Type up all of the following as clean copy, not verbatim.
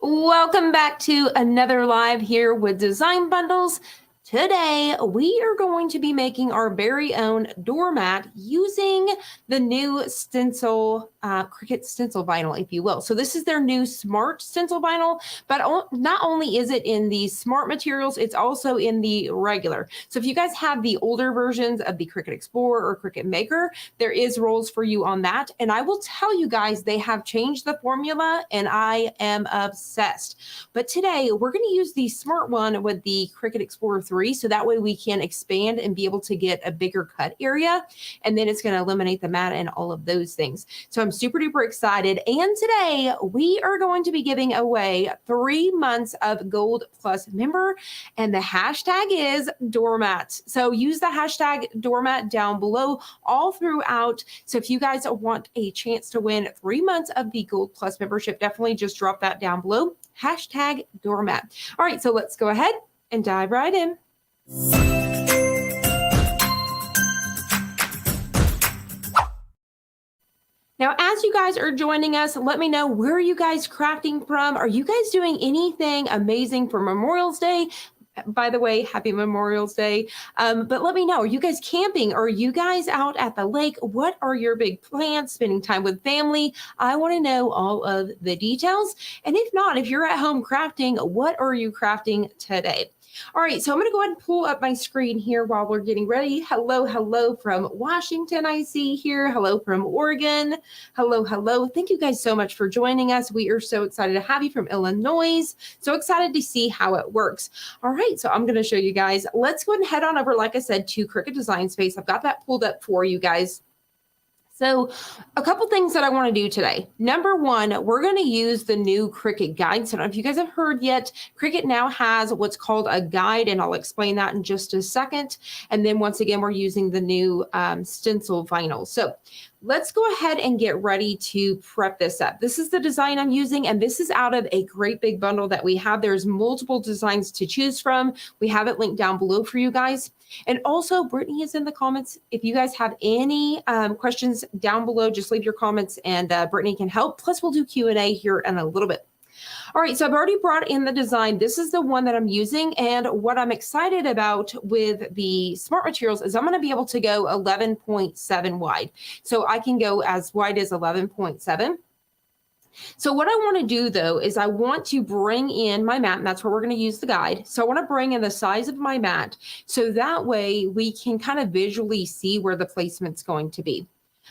Welcome back to another live here with Design Bundles. Today, we are going to be making our very own doormat using the new Stencil, Cricut Stencil vinyl, if you will. So this is their new Smart Stencil vinyl, but not only is it in the Smart materials, it's also in the regular. So if you guys have the older versions of the Cricut Explorer or Cricut Maker, there is rolls for you on that. And I will tell you guys, they have changed the formula and I am obsessed. But today, we're going to use the Smart one with the Cricut Explorer 3. So that way we can expand and be able to get a bigger cut area. And then it's going to eliminate the mat and all of those things. So I'm super duper excited. And today we are going to be giving away 3 months of Gold Plus member. And the hashtag is doormat. So use the hashtag doormat down below all throughout. So if you guys want a chance to win 3 months of the Gold Plus membership, definitely just drop that down below. Hashtag doormat. All right, so let's go ahead and dive right in. Now, as you guys are joining us, let me know, where are you guys crafting from? Are you guys doing anything amazing for Memorial's Day? By the way, happy Memorial's Day. But let me know, are you guys camping? Are you guys out at the lake? What are your big plans? Spending time with family? I want to know all of the details. And if not, if you're at home crafting, what are you crafting today? All right, so I'm going to go ahead and pull up my screen here while we're getting ready. Hello from Washington, I see here. Hello from Oregon. Hello. Thank you guys so much for joining us. We are so excited to have you from Illinois. So excited to see how it works. All right, so I'm going to show you guys. Let's go ahead and head on over, like I said, to Cricut Design Space. I've got that pulled up for you guys. So a couple things that I want to do today. Number one, we're going to use the new Cricut guide. So I don't know if you guys have heard yet, Cricut now has what's called a guide, and I'll explain that in just a second. And then once again, we're using the new stencil vinyl. So let's go ahead and get ready to prep this up. This is the design I'm using, and this is out of a great big bundle that we have. There's multiple designs to choose from. We have it linked down below for you guys. And also, Brittany is in the comments. If you guys have any questions down below, just leave your comments and Brittany can help. Plus, we'll do Q&A here in a little bit. All right, so I've already brought in the design. This is the one that I'm using. And what I'm excited about with the Smart Materials is I'm going to be able to go 11.7 wide. So I can go as wide as 11.7. So what I want to do, though, is I want to bring in my mat, and that's where we're going to use the guide. So I want to bring in the size of my mat, so that way we can kind of visually see where the placement's going to be.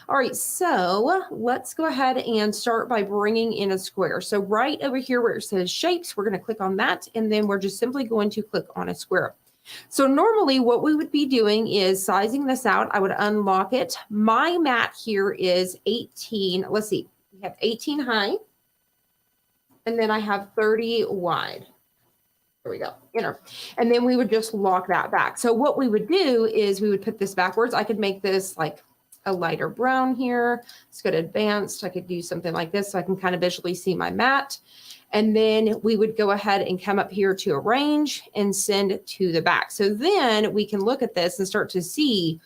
All right, so let's go ahead and start by bringing in a square. So right over here where it says shapes, we're going to click on that, and then we're just simply going to click on a square. So normally what we would be doing is sizing this out. I would unlock it. My mat here is 18. Let's see. We have 18 high, and then I have 30 wide. There we go, enter. And then we would just lock that back. So what we would do is we would put this backwards. I could make this like a lighter brown here. Let's go to advanced. I could do something like this so I can kind of visually see my mat. And then we would go ahead and come up here to arrange and send to the back. So then we can look at this and start to see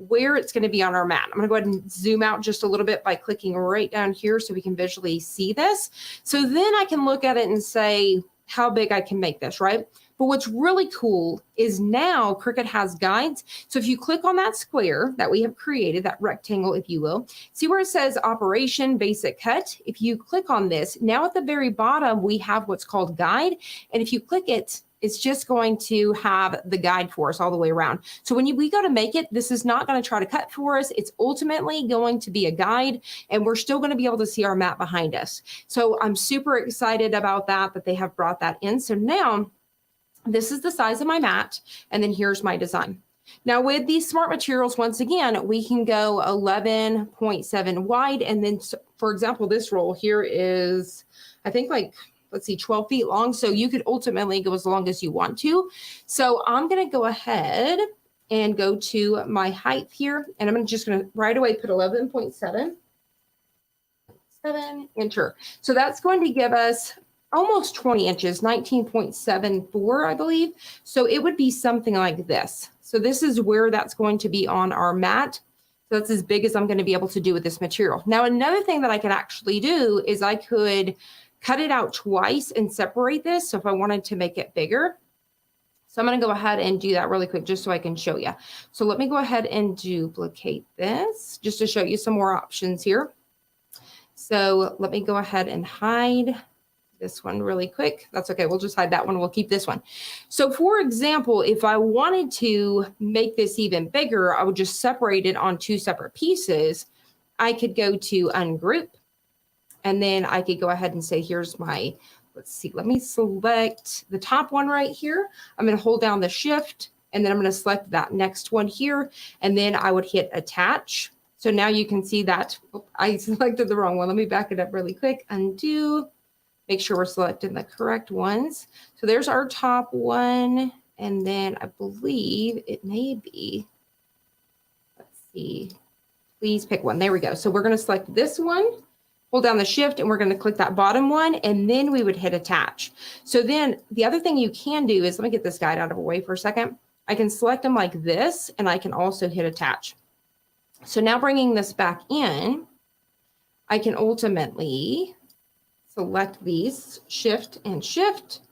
where it's going to be on our mat. I'm going to go ahead and zoom out just a little bit by clicking right down here so we can visually see this. So then I can look at it and say how big I can make this, right? But what's really cool is now Cricut has guides. So if you click on that square that we have created, that rectangle, if you will, see where it says Operation Basic Cut? If you click on this, now at the very bottom, we have what's called guide. And if you click it, it's just going to have the guide for us all the way around. So when we go to make it, this is not going to try to cut for us. It's ultimately going to be a guide, and we're still going to be able to see our mat behind us. So I'm super excited about that they have brought that in. So now this is the size of my mat, and then here's my design. Now with these Smart Materials, once again, we can go 11.7 wide. And then, for example, this roll here is, I think like, let's see, 12 feet long. So you could ultimately go as long as you want to. So I'm going to go ahead and go to my height here. And I'm just going to right away put 11.7, enter. So that's going to give us almost 20 inches, 19.74, I believe. So it would be something like this. So this is where that's going to be on our mat. So that's as big as I'm going to be able to do with this material. Now, another thing that I could actually do is I could cut it out twice and separate this. So if I wanted to make it bigger, so I'm going to go ahead and do that really quick just so I can show you. So let me go ahead and duplicate this just to show you some more options here. So let me go ahead and hide this one really quick. That's okay. We'll just hide that one. We'll keep this one. So for example, if I wanted to make this even bigger, I would just separate it on 2 separate pieces. I could go to ungroup, and then I could go ahead and say, here's my, let's see, let me select the top one right here. I'm going to hold down the shift, and then I'm going to select that next one here, and then I would hit attach. So now you can see that I selected the wrong one. Let me back it up really quick. Undo. Make sure we're selecting the correct ones. So there's our top one. And then I believe it may be, let's see, please pick one. There we go. So we're going to select this one, hold down the shift, and we're going to click that bottom one, and then we would hit attach. So then the other thing you can do is, let me get this guide out of the way for a second. I can select them like this, and I can also hit attach. So now bringing this back in, I can ultimately select these, shift and shift.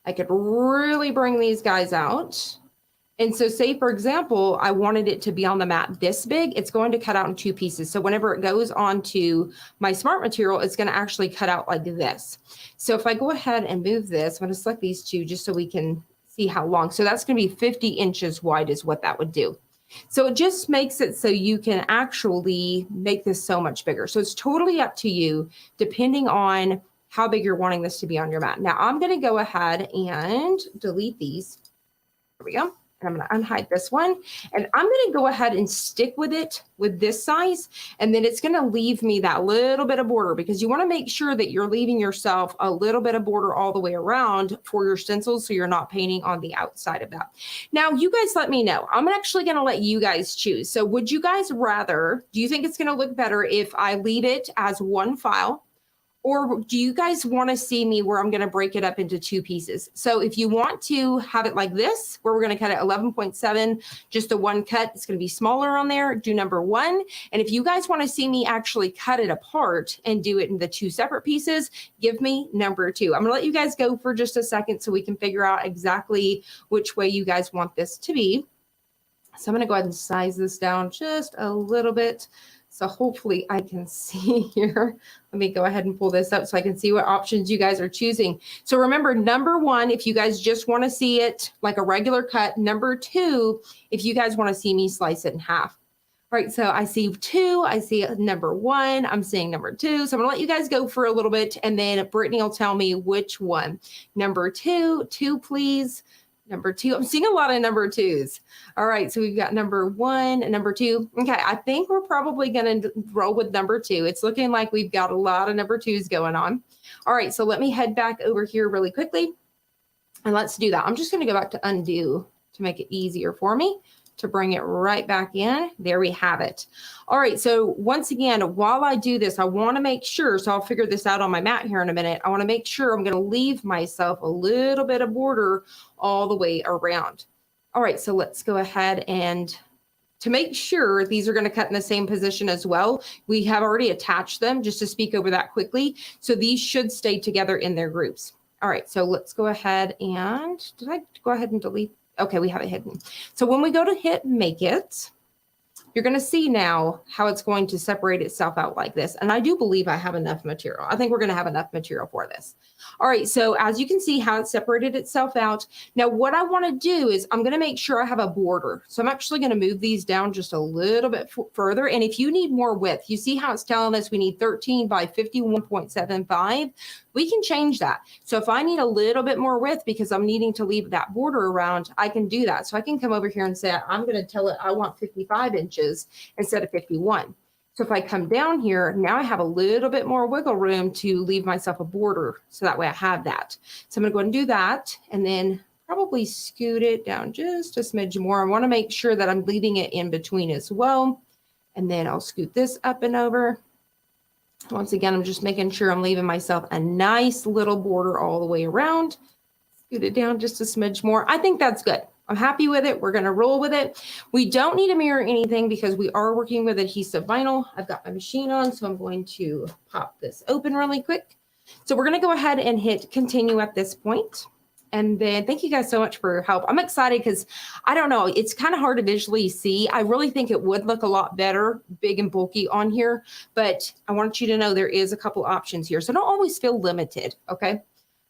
I could really bring these guys out. And so say, for example, I wanted it to be on the mat this big, it's going to cut out in 2 pieces. So whenever it goes onto my smart material, it's going to actually cut out like this. So if I go ahead and move this, I'm going to select these 2 just so we can see how long. So that's going to be 50 inches wide is what that would do. So it just makes it so you can actually make this so much bigger. So it's totally up to you, depending on how big you're wanting this to be on your mat. Now I'm going to go ahead and delete these. There we go. And I'm going to unhide this one, and I'm going to go ahead and stick with it with this size. And then it's going to leave me that little bit of border, because you want to make sure that you're leaving yourself a little bit of border all the way around for your stencils, so you're not painting on the outside of that. Now, you guys let me know. I'm actually going to let you guys choose. So would you guys rather, do you think it's going to look better if I leave it as one file? Or do you guys want to see me where I'm going to break it up into 2 pieces? So if you want to have it like this, where we're going to cut it 11.7, just the one cut, it's going to be smaller on there, do number 1. And if you guys want to see me actually cut it apart and do it in the 2 separate pieces, give me number 2. I'm going to let you guys go for just a second so we can figure out exactly which way you guys want this to be. So I'm going to go ahead and size this down just a little bit. So hopefully I can see here. Let me go ahead and pull this up so I can see what options you guys are choosing. So remember, number 1, if you guys just want to see it like a regular cut. Number 2, if you guys want to see me slice it in half. All right, so I see 2, I see number 1, I'm seeing number 2. So I'm gonna let you guys go for a little bit, and then Brittany will tell me which one. Number 2, 2 please. Number 2, I'm seeing a lot of number 2s. All right, so we've got number 1 and number 2. Okay, I think we're probably going to roll with number 2. It's looking like we've got a lot of number 2s going on. All right, so let me head back over here really quickly, and let's do that. I'm just going to go back to undo to make it easier for me to bring it right back in. There we have it. All right, so once again, while I do this, I want to make sure, so I'll figure this out on my mat here in a minute. I want to make sure I'm going to leave myself a little bit of border all the way around. All right, so let's go ahead, and to make sure these are going to cut in the same position as well, we have already attached them, just to speak over that quickly. So these should stay together in their groups. All right, so let's go ahead and, did I go ahead and delete? Okay, we have it hidden. So when we go to hit make it, you're going to see now how it's going to separate itself out like this. And I do believe I have enough material. I think we're going to have enough material for this. All right, so as you can see how it separated itself out. Now what I want to do is I'm going to make sure I have a border. So I'm actually going to move these down just a little bit further. And if you need more width, you see how it's telling us we need 13 by 51.75. We can change that. So if I need a little bit more width because I'm needing to leave that border around, I can do that. So I can come over here and say, I'm going to tell it I want 55 inches instead of 51. So if I come down here, now I have a little bit more wiggle room to leave myself a border. So that way I have that. So I'm going to go ahead and do that, and then probably scoot it down just a smidge more. I want to make sure that I'm leaving it in between as well. And then I'll scoot this up and over. Once again, I'm just making sure I'm leaving myself a nice little border all the way around. Scoot it down just a smidge more. I think that's good. I'm happy with it. We're going to roll with it. We don't need to mirror anything because we are working with adhesive vinyl. I've got my machine on, so I'm going to pop this open really quick. So we're going to go ahead and hit continue at this point. And then thank you guys so much for your help. I'm excited because I don't know, it's kind of hard to visually see. I really think it would look a lot better, big and bulky on here, but I want you to know there is a couple options here. So don't always feel limited, okay?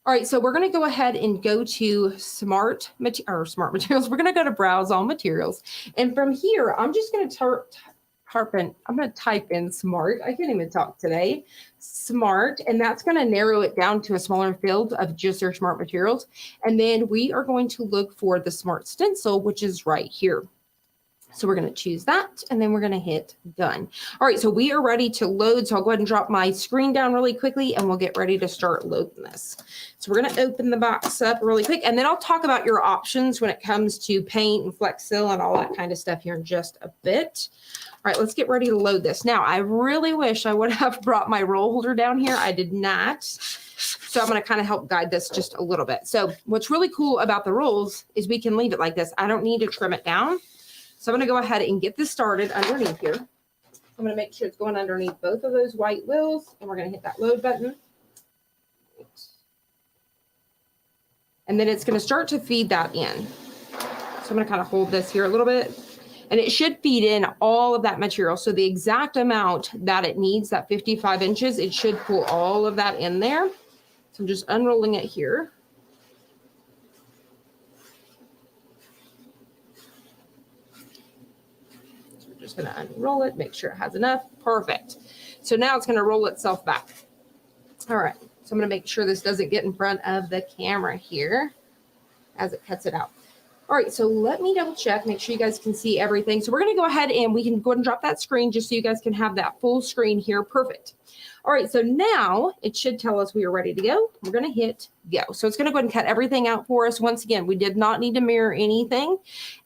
All right, so we're going to go ahead and go to Smart Materials. We're going to go to Browse All Materials. And from here, I'm just going to type in Smart. I can't even talk today. Smart, and that's going to narrow it down to a smaller field of just their Smart Materials. And then we are going to look for the Smart Stencil, which is right here. So we're going to choose that, and then we're going to hit done. All right, so we are ready to load. So I'll go ahead and drop my screen down really quickly, and we'll get ready to start loading this. So we're going to open the box up really quick, and then I'll talk about your options when it comes to paint and Flexil and all that kind of stuff here in just a bit. All right, let's get ready to load this. Now, I really wish I would have brought my roll holder down here. I did not. So I'm going to kind of help guide this just a little bit. So what's really cool about the rolls is we can leave it like this. I don't need to trim it down. So I'm going to go ahead and get this started underneath here. I'm going to make sure it's going underneath both of those white wheels, and we're going to hit that load button. And then it's going to start to feed that in. So I'm going to kind of hold this here a little bit. And it should feed in all of that material. So the exact amount that it needs, that 55 inches, it should pull all of that in there. So I'm just unrolling it here. So we're just going to unroll it, make sure it has enough. Perfect. So now it's going to roll itself back. All right. So I'm going to make sure this doesn't get in front of the camera here as it cuts it out. All right, so let me double check, make sure you guys can see everything. So we're going to go ahead and we can go ahead and drop that screen just so you guys can have that full screen here. Perfect. All right, so now it should tell us we are ready to go. We're going to hit go. So it's going to go ahead and cut everything out for us. Once again, we did not need to mirror anything.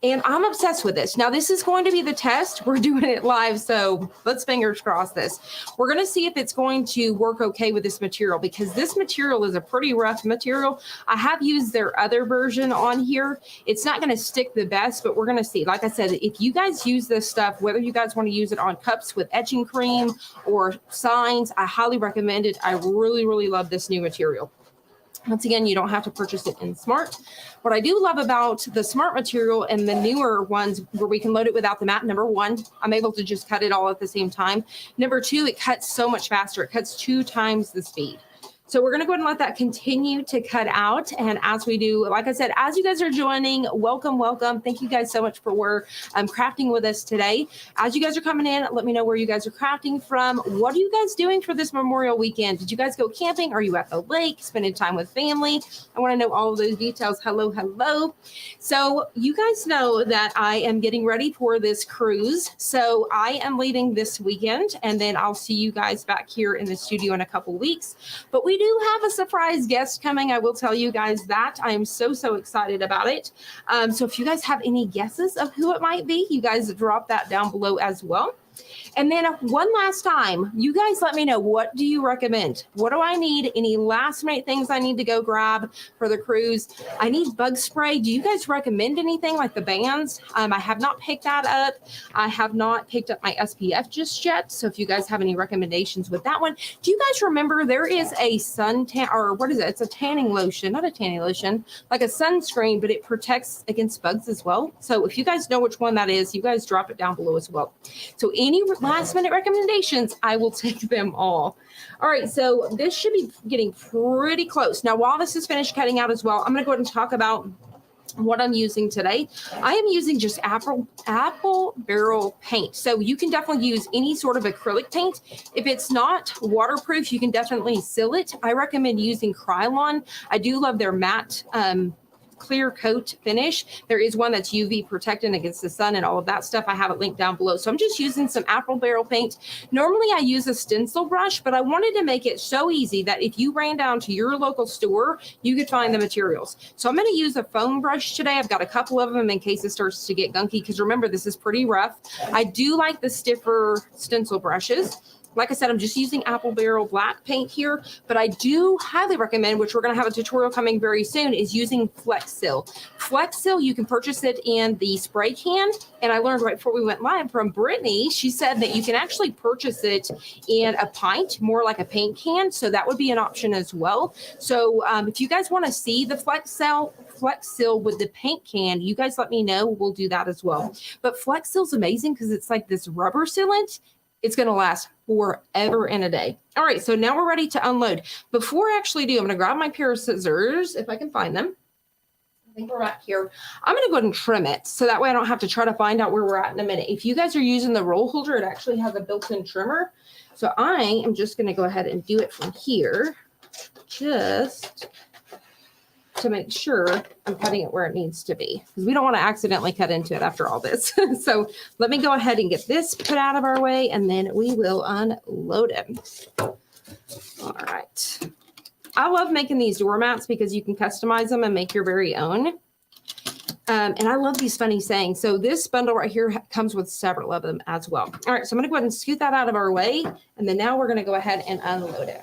And I'm obsessed with this. Now, this is going to be the test. We're doing it live, so let's fingers cross this. We're going to see if it's going to work okay with this material because this material is a pretty rough material. I have used their other version on here. It's not going to stick the best, but we're going to see. Like I said, if you guys use this stuff, whether you guys want to use it on cups with etching cream or signs, I highly recommend it. I really, really love this new material. Once again, you don't have to purchase it in Smart. What I do love about the Smart material and the newer ones where we can load it without the mat, number one, I'm able to just cut it all at the same time. Number two, it cuts so much faster. It cuts 2 times the speed. So we're going to go ahead and let that continue to cut out. And as we do, like I said, as you guys are joining, welcome, welcome. Thank you guys so much for crafting with us today. As you guys are coming in, let me know where you guys are crafting from. What are you guys doing for this Memorial weekend? Did you guys go camping? Are you at the lake, spending time with family? I want to know all of those details. Hello, hello. So you guys know that I am getting ready for this cruise. So I am leaving this weekend, and then I'll see you guys back here in the studio in a couple weeks. But we do have a surprise guest coming. I will tell you guys that. I am so excited about it. So if you guys have any guesses of who it might be, you guys drop that down below as well. And then one last time, you guys let me know, what do you recommend? What do I need? Any last minute things I need to go grab for the cruise? I need bug spray. Do you guys recommend anything like the bands? I have not picked that up. I have not picked up my SPF just yet. So if you guys have any recommendations with that one, do you guys remember there is a suntan, or what is it? It's a tanning lotion, not a tanning lotion, like a sunscreen, but it protects against bugs as well. So if you guys know which one that is, you guys drop it down below as well. So any last minute recommendations, I will take them all. All right, so this should be getting pretty close. Now, while this is finished cutting out as well, I'm going to go ahead and talk about what I'm using today. I am using just apple barrel paint. So you can definitely use any sort of acrylic paint. If it's not waterproof, you can definitely seal it. I recommend using Krylon. I do love their matte clear coat finish. There is one that's UV protected against the sun and all of that stuff. I have it linked down below. So I'm just using some apple barrel paint. Normally I use a stencil brush, but I wanted to make it so easy that if you ran down to your local store, you could find the materials. So I'm going to use a foam brush today. I've got a couple of them in case it starts to get gunky, because remember, this is pretty rough. I do like the stiffer stencil brushes. Like I said, I'm just using Apple Barrel black paint here, but I do highly recommend, which we're going to have a tutorial coming very soon, is using Flexsil. Flexsil, you can purchase it in the spray can. And I learned right before we went live from Brittany, she said that you can actually purchase it in a pint, more like a paint can. So that would be an option as well. So if you guys want to see the Flexsil with the paint can, you guys let me know. We'll do that as well. But Flexsil's amazing because it's like this rubber sealant. It's going to last forever and a day. All right, so now we're ready to unload. Before I actually do, I'm going to grab my pair of scissors, if I can find them. I think we're back here. I'm going to go ahead and trim it, so that way I don't have to try to find out where we're at in a minute. If you guys are using the roll holder, it actually has a built-in trimmer. So I am just going to go ahead and do it from here, just to make sure I'm cutting it where it needs to be, because we don't want to accidentally cut into it after all this. So let me go ahead and get this put out of our way, and then we will unload it. All right. I love making these doormats because you can customize them and make your very own. And I love these funny sayings. So this bundle right here comes with several of them as well. All right, so I'm going to go ahead and scoot that out of our way, and then now we're going to go ahead and unload it.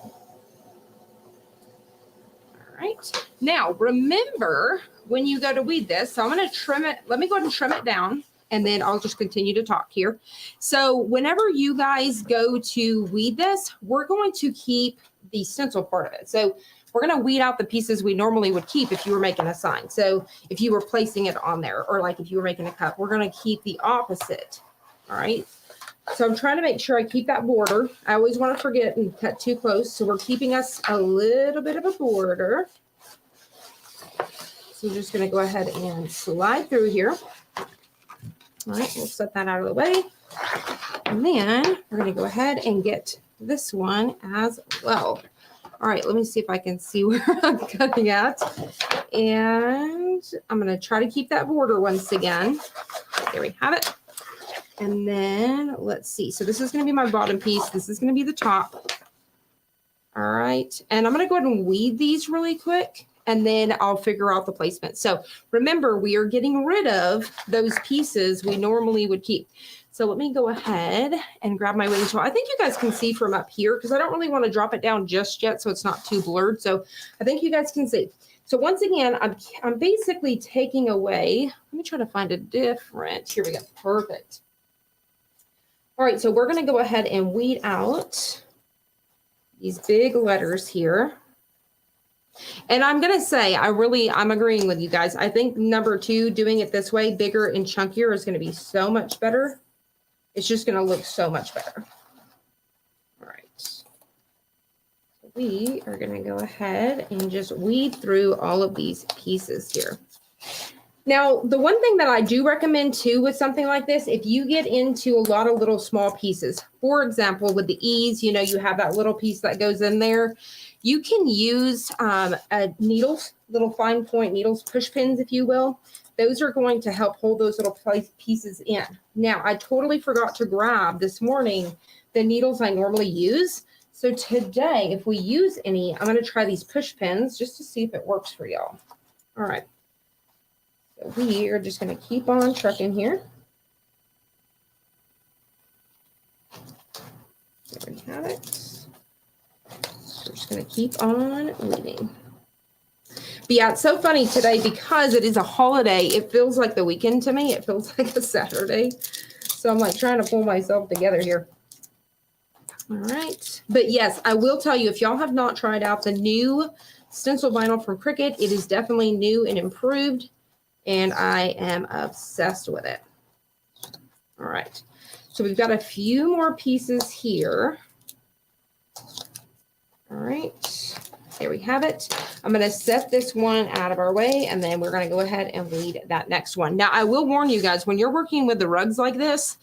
Right. Now, remember when you go to weed this, so I'm going to trim it. Let me go ahead and trim it down, and then I'll just continue to talk here. So whenever you guys go to weed this, we're going to keep the stencil part of it. So we're going to weed out the pieces we normally would keep if you were making a sign. So if you were placing it on there, or like if you were making a cup, we're going to keep the opposite. All right. So I'm trying to make sure I keep that border. I always want to forget and cut too close. So we're keeping us a little bit of a border. So we're just going to go ahead and slide through here. All right, we'll set that out of the way. And then we're going to go ahead and get this one as well. All right, let me see if I can see where I'm cutting at. And I'm going to try to keep that border once again. There we have it. And then let's see. So this is going to be my bottom piece. This is going to be the top. All right. And I'm going to go ahead and weed these really quick, and then I'll figure out the placement. So remember, we are getting rid of those pieces we normally would keep. So let me go ahead and grab my weeding tool. I think you guys can see from up here because I don't really want to drop it down just yet so it's not too blurred. So I think you guys can see. So once again, I'm basically taking away. Let me try to find a different. Here we go. Perfect. All right, so we're going to go ahead and weed out these big letters here. And I'm going to say, I'm agreeing with you guys. I think number 2, doing it this way, bigger and chunkier, is going to be so much better. It's just going to look so much better. All right. So we are going to go ahead and just weed through all of these pieces here. Now, the one thing that I do recommend too with something like this, if you get into a lot of little small pieces, for example, with the E's, you know, you have that little piece that goes in there. You can use needles, little fine point needles, push pins, if you will. Those are going to help hold those little pieces in. Now, I totally forgot to grab this morning the needles I normally use. So today, if we use any, I'm going to try these push pins just to see if it works for y'all. All right. So we are just going to keep on trucking here. There we have it. We're just going to keep on weeding. But yeah, it's so funny today because it is a holiday. It feels like the weekend to me. It feels like a Saturday. So I'm like trying to pull myself together here. All right. But yes, I will tell you, if y'all have not tried out the new stencil vinyl from Cricut, it is definitely new and improved. And I am obsessed with it. All right. So we've got a few more pieces here. All right. There we have it. I'm going to set this one out of our way, and then we're going to go ahead and weed that next one. Now, I will warn you guys, when you're working with the rugs like this,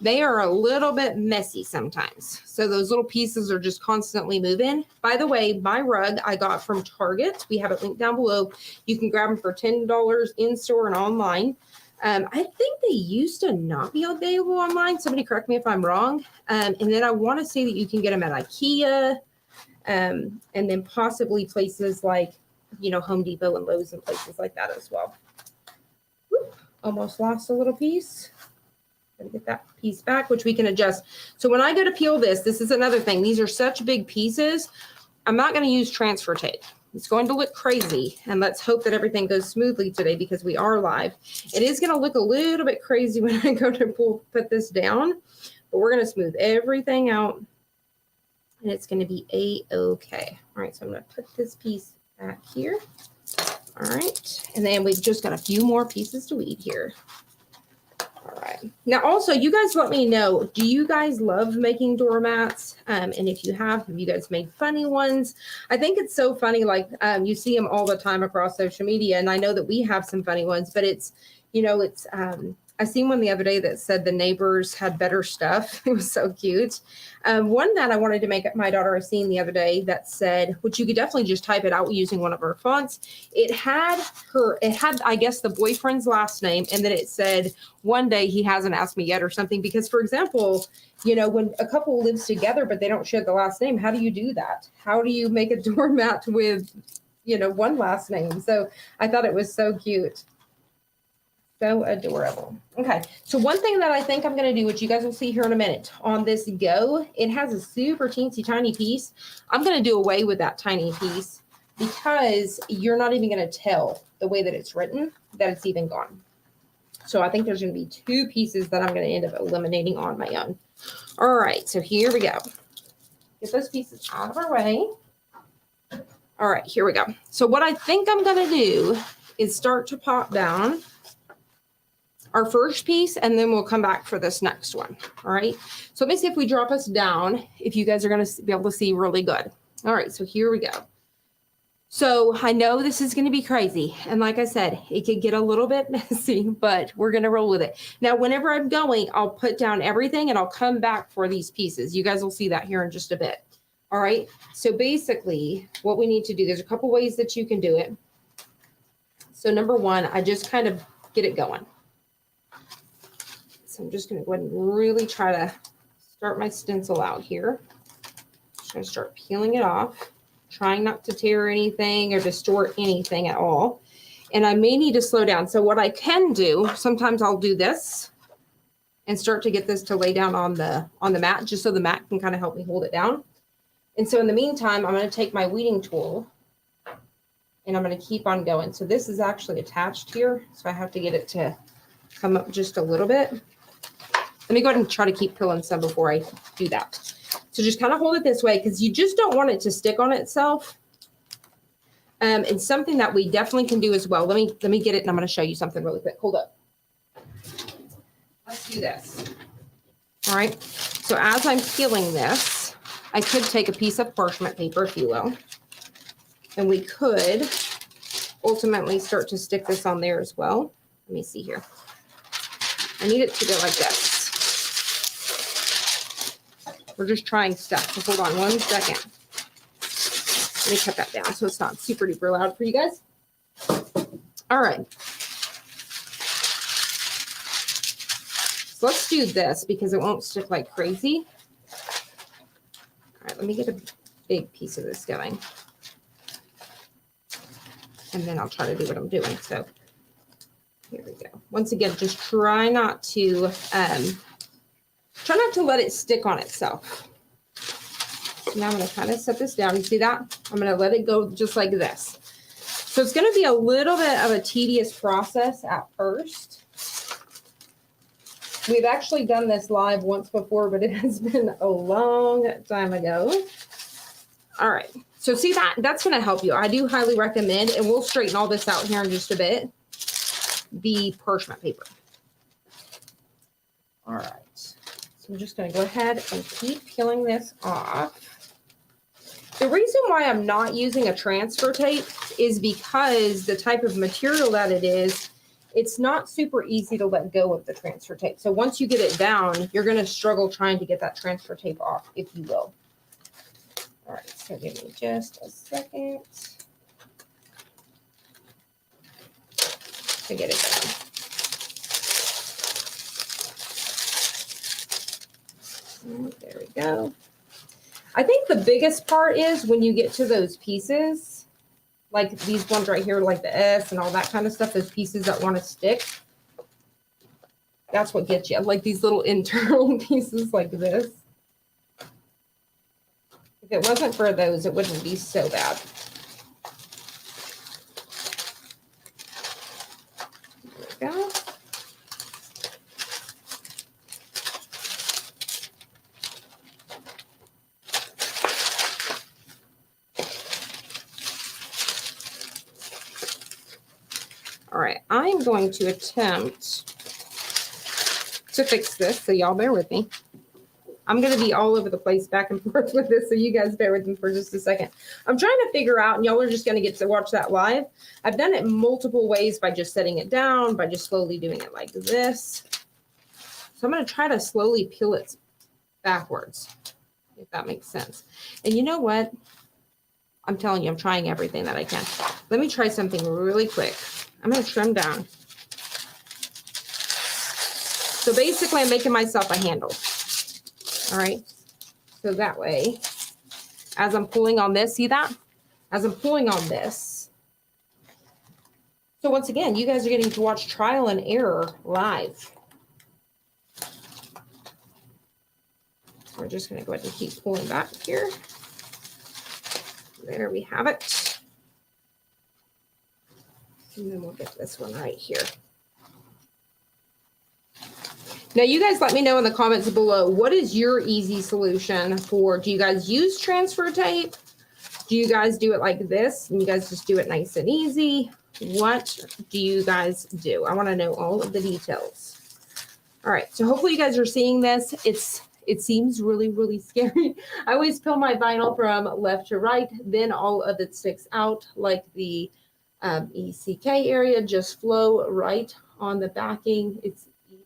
they are a little bit messy sometimes. So those little pieces are just constantly moving. By the way, my rug I got from Target. We have it linked down below. You can grab them for $10 in store and online. I think they used to not be available online. Somebody correct me if I'm wrong. And then I want to say that you can get them at IKEA. And then possibly places like, you know, Home Depot and Lowe's and places like that as well. Whoop, almost lost a little piece. Gotta get that piece back, which we can adjust. So when I go to peel this, this is another thing. These are such big pieces. I'm not going to use transfer tape. It's going to look crazy. And let's hope that everything goes smoothly today because we are live. It is going to look a little bit crazy when I go to put this down, but we're going to smooth everything out and it's going to be a-okay. All right, so I'm going to put this piece back here. All right, and then we've just got a few more pieces to weed here. All right. Now, also, you guys let me know, do you guys love making doormats? And if you have you guys made funny ones? I think it's so funny, like you see them all the time across social media. And I know that we have some funny ones, but it's, you know, it's, I seen one the other day that said the neighbors had better stuff. It was so cute. One that I wanted to make my daughter I seen the other day that said, which you could definitely just type it out using one of her fonts. It had, I guess, the boyfriend's last name. And then it said, one day he hasn't asked me yet or something. Because, for example, you know, when a couple lives together, but they don't share the last name, how do you do that? How do you make a doormat with, you know, one last name? So I thought it was so cute. So adorable. Okay, so one thing that I think I'm going to do, which you guys will see here in a minute, on this go, it has a super teensy tiny piece. I'm going to do away with that tiny piece because you're not even going to tell the way that it's written that it's even gone. So I think there's going to be two pieces that I'm going to end up eliminating on my own. All right, so here we go. Get those pieces out of our way. All right, here we go. So what I think I'm going to do is start to pop down our first piece, and then we'll come back for this next one. All right. So let me see if we drop us down, if you guys are going to be able to see really good. All right. So here we go. So I know this is going to be crazy. And like I said, it could get a little bit messy, but we're going to roll with it. Now, whenever I'm going, I'll put down everything and I'll come back for these pieces. You guys will see that here in just a bit. All right. So basically what we need to do, there's a couple ways that you can do it. So number one, I just kind of get it going. So I'm just going to go ahead and really try to start my stencil out here. Just going to start peeling it off, trying not to tear anything or distort anything at all. And I may need to slow down. So what I can do, sometimes I'll do this and start to get this to lay down on the mat, just so the mat can kind of help me hold it down. And so in the meantime, I'm going to take my weeding tool and I'm going to keep on going. So this is actually attached here. So I have to get it to come up just a little bit. Let me go ahead and try to keep peeling some before I do that. So just kind of hold it this way because you just don't want it to stick on itself. It's something that we definitely can do as well. Let me get it and I'm going to show you something really quick. Hold up. Let's do this. All right. So as I'm peeling this, I could take a piece of parchment paper, if you will, and we could ultimately start to stick this on there as well. Let me see here. I need it to go like this. We're just trying stuff. So hold on 1 second. Let me cut that down so it's not super duper loud for you guys. All right. So let's do this because it won't stick like crazy. All right, let me get a big piece of this going. And then I'll try to do what I'm doing. So here we go. Once again, just try not to let it stick on itself. So now I'm going to kind of set this down. You see that? I'm going to let it go just like this. So it's going to be a little bit of a tedious process at first. We've actually done this live once before, but it has been a long time ago. All right. So see that? That's going to help you. I do highly recommend, and we'll straighten all this out here in just a bit, the parchment paper. All right. So I'm just going to go ahead and keep peeling this off. The reason why I'm not using a transfer tape is because the type of material that it is, it's not super easy to let go of the transfer tape. So once you get it down, you're going to struggle trying to get that transfer tape off, if you will. All right, so give me just a second to get it done. There we go. I think the biggest part is when you get to those pieces, like these ones right here, like the S and all that kind of stuff, those pieces that want to stick. That's what gets you, like these little internal pieces like this. If it wasn't for those, it wouldn't be so bad. There we go. All right, I'm going to attempt to fix this, so y'all bear with me. I'm going to be all over the place back and forth with this, so you guys bear with me for just a second. I'm trying to figure out, and y'all are just going to get to watch that live. I've done it multiple ways by just setting it down, by just slowly doing it like this. So I'm going to try to slowly peel it backwards, if that makes sense. And you know what? I'm telling you, I'm trying everything that I can. Let me try something really quick. I'm going to trim down. So basically, I'm making myself a handle. All right. So that way, as I'm pulling on this, see that? As I'm pulling on this. So once again, you guys are getting to watch trial and error live. We're just going to go ahead and keep pulling back here. There we have it. And then we'll get this one right here. Now, you guys let me know in the comments below, what is your easy solution for, do you guys use transfer tape? Do you guys do it like this? And you guys just do it nice and easy? What do you guys do? I want to know all of the details. All right, so hopefully you guys are seeing this. It seems really, really scary. I always peel my vinyl from left to right, then all of it sticks out like the ECK area, just flow right on the backing.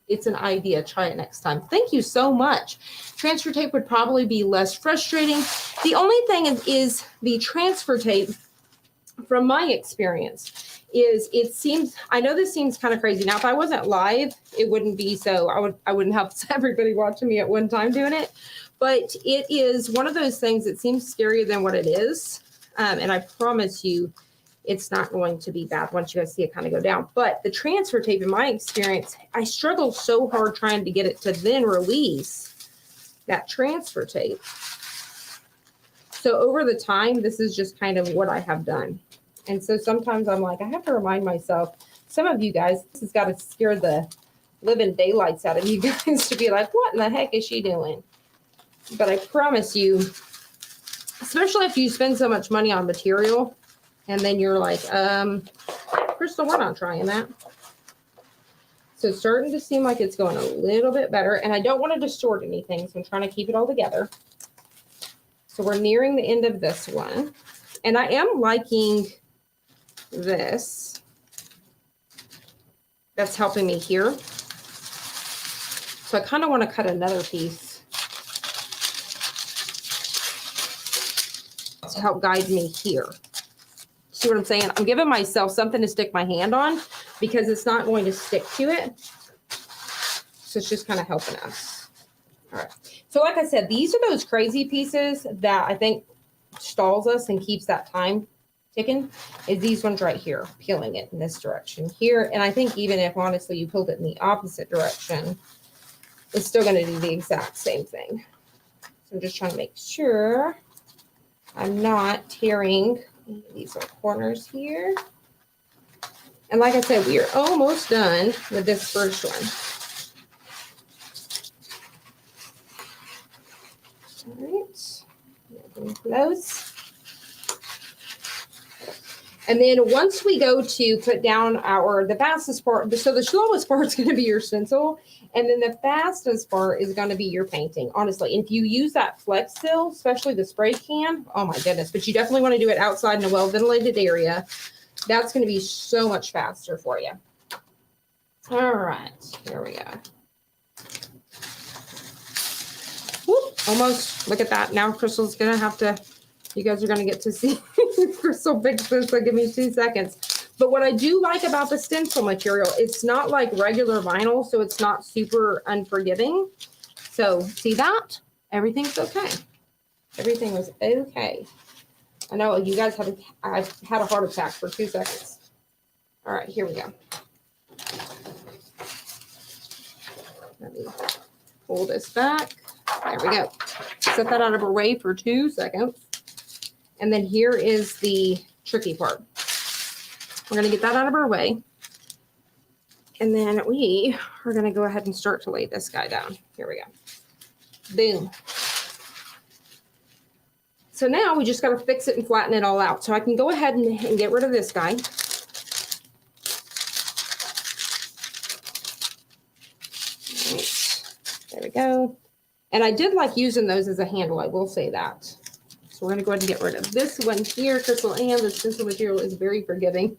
It's an idea. Try it next time. Thank you so much. Transfer tape would probably be less frustrating. The only thing is the transfer tape, from my experience, is it seems, I know this seems kind of crazy. Now, if I wasn't live, it wouldn't be so, I wouldn't have everybody watching me at one time doing it. But it is one of those things that seems scarier than what it is. And I promise you, it's not going to be bad once you guys see it kind of go down. But the transfer tape, in my experience, I struggled so hard trying to get it to then release that transfer tape. So over the time, this is just kind of what I have done. And so sometimes I'm like, I have to remind myself, some of you guys, this has got to scare the living daylights out of you guys to be like, what in the heck is she doing? But I promise you, especially if you spend so much money on material, and then you're like, Crystal, we're not trying that. So it's starting to seem like it's going a little bit better. And I don't want to distort anything, so I'm trying to keep it all together. So we're nearing the end of this one. And I am liking this. That's helping me here. So I kind of want to cut another piece to help guide me here. See what I'm saying? I'm giving myself something to stick my hand on because it's not going to stick to it. So it's just kind of helping us. All right. So like I said, these are those crazy pieces that I think stalls us and keeps that time ticking, is these ones right here, peeling it in this direction here. And I think even if honestly you pulled it in the opposite direction, it's still going to do the exact same thing. So I'm just trying to make sure I'm not tearing these little corners here. And like I said, we are almost done with this first one. All right, close. And then once we go to put down the fastest part, so the slowest part is going to be your stencil, and then the fastest part is going to be your painting, honestly. And if you use that flex seal, especially the spray can, oh my goodness, but you definitely want to do it outside in a well-ventilated area. That's going to be so much faster for you. All right, here we go. Whoop, almost, look at that. Now Crystal's going to have to, you guys are going to get to see Crystal fix this, so give me 2 seconds. But what I do like about the stencil material, it's not like regular vinyl, so it's not super unforgiving. So see that? Everything's okay. Everything was okay. I know you guys I've had a heart attack for 2 seconds. All right, here we go. Let me pull this back. There we go. Set that out of our way for 2 seconds. And then here is the tricky part. We're going to get that out of our way. And then we are going to go ahead and start to lay this guy down. Here we go. Boom. So now we just got to fix it and flatten it all out. So I can go ahead and get rid of this guy. There we go. And I did like using those as a handle, I will say that. So we're going to go ahead and get rid of this one here. Crystal and the stencil material is very forgiving.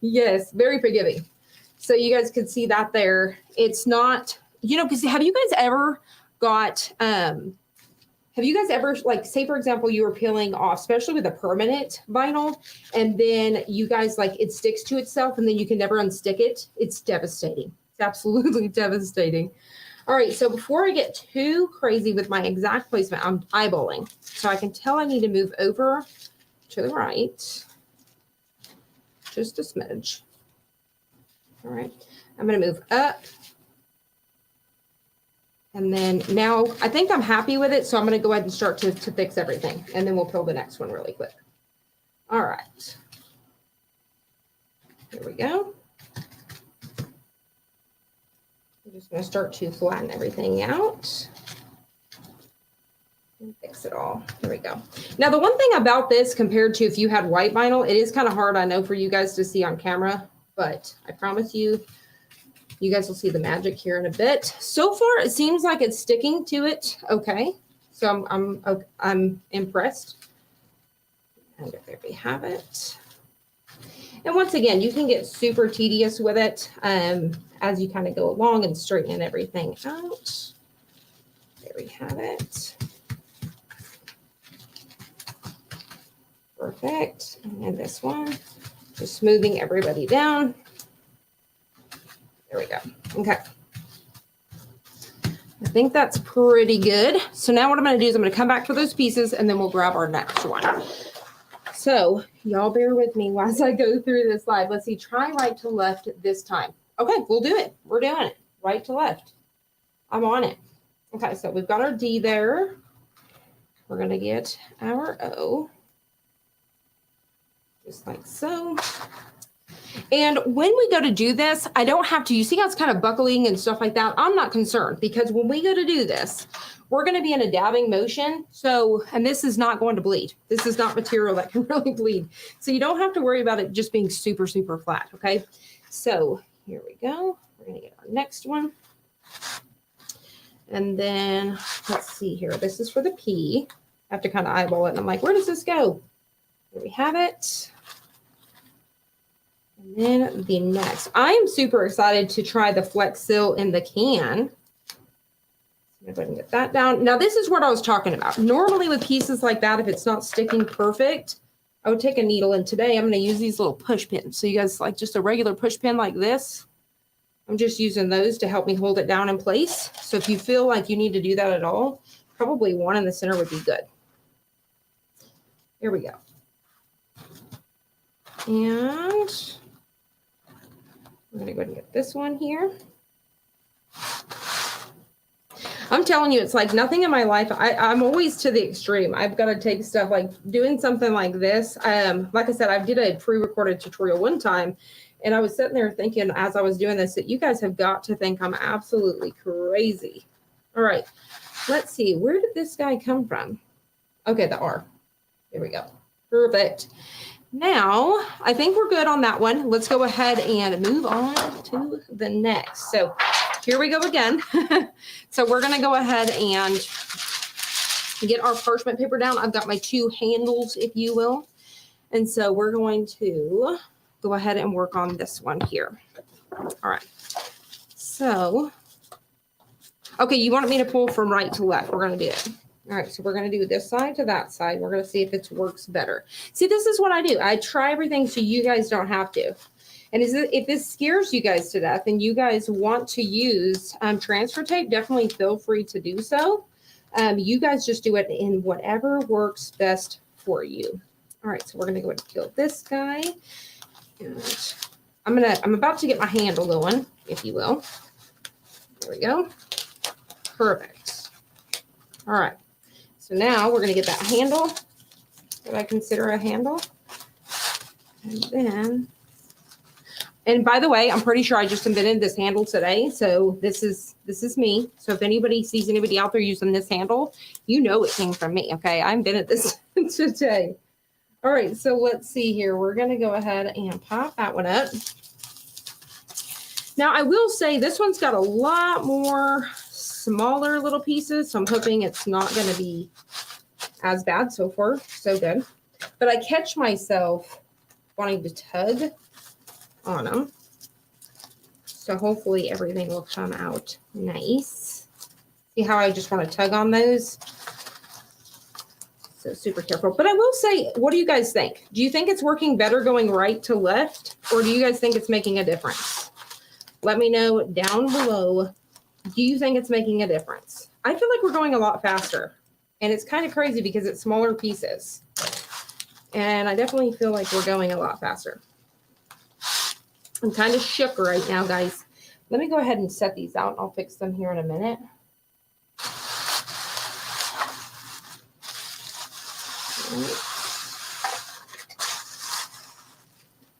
Yes, very forgiving. So you guys can see that there. It's not, you know, because have you guys ever got, like, say, for example, you were peeling off, especially with a permanent vinyl, and then you guys, like, it sticks to itself and then you can never unstick it? It's devastating. It's absolutely devastating. All right, so before I get too crazy with my exact placement, I'm eyeballing. So I can tell I need to move over to the right, just a smidge. All right, I'm going to move up. And then now I think I'm happy with it, so I'm going to go ahead and start to fix everything. And then we'll peel the next one really quick. All right. Here we go. I'm just going to start to flatten everything out and fix it all. There we go. Now, the one thing about this compared to if you had white vinyl, it is kind of hard, I know, for you guys to see on camera, but I promise you, you guys will see the magic here in a bit. So far, it seems like it's sticking to it. Okay, so I'm impressed. And there we have it. And once again, you can get super tedious with it as you kind of go along and straighten everything out. There we have it. Perfect. And this one, just smoothing everybody down. There we go. Okay. I think that's pretty good. So now what I'm going to do is I'm going to come back for those pieces and then we'll grab our next one. So y'all bear with me as I go through this slide. Let's see, try right to left this time. Okay, we'll do it. We're doing it. Right to left. I'm on it. Okay, so we've got our D there. We're going to get our O. Just like so. And when we go to do this, I don't have to, you see how it's kind of buckling and stuff like that? I'm not concerned because when we go to do this, we're going to be in a dabbing motion. So, and this is not going to bleed. This is not material that can really bleed. So you don't have to worry about it just being super, super flat. Okay. So here we go. We're going to get our next one. And then let's see here. This is for the P. I have to kind of eyeball it. And I'm like, where does this go? Here we have it. And then the next, I am super excited to try the Flex Seal in the can. I'm going to go ahead and get that down. Now, this is what I was talking about. Normally with pieces like that, if it's not sticking perfect, I would take a needle. And today I'm going to use these little push pins. So you guys like just a regular push pin like this. I'm just using those to help me hold it down in place. So if you feel like you need to do that at all, probably one in the center would be good. Here we go. And we're going to go ahead and get this one here. I'm telling you, it's like nothing in my life. I'm always to the extreme. I've got to take stuff like doing something like this. Like I said, I did a pre-recorded tutorial one time, and I was sitting there thinking as I was doing this that you guys have got to think I'm absolutely crazy. All right, let's see. Where did this guy come from? Okay, the R. Here we go. Perfect. Now, I think we're good on that one. Let's go ahead and move on to the next. So here we go again. So we're going to go ahead and get our parchment paper down. I've got my two handles, if you will. And so we're going to go ahead and work on this one here. All right. So, okay, you wanted me to pull from right to left. We're going to do it. All right, so we're going to do this side to that side. We're going to see if it works better. See, this is what I do. I try everything so you guys don't have to. And if this scares you guys to death and you guys want to use transfer tape, definitely feel free to do so. You guys just do it in whatever works best for you. All right, so we're going to go ahead and peel this guy. And I'm about to get my handle going, if you will. There we go. Perfect. All right. So now we're going to get that handle that I consider a handle. And then, and by the way, I'm pretty sure I just invented this handle today. So this is me. So if anybody sees anybody out there using this handle, you know it came from me. Okay. I invented this today. All right. So let's see here. We're going to go ahead and pop that one up. Now I will say this one's got a lot more smaller little pieces. So I'm hoping it's not going to be as bad. So far, so good. But I catch myself wanting to tug on them. So hopefully everything will come out nice. See how I just want to tug on those? So super careful. But I will say, what do you guys think? Do you think it's working better going right to left? Or do you guys think it's making a difference? Let me know down below. Do you think it's making a difference? I feel like we're going a lot faster. And it's kind of crazy because it's smaller pieces. And I definitely feel like we're going a lot faster. I'm kind of shook right now, guys. Let me go ahead and set these out. I'll fix them here in a minute.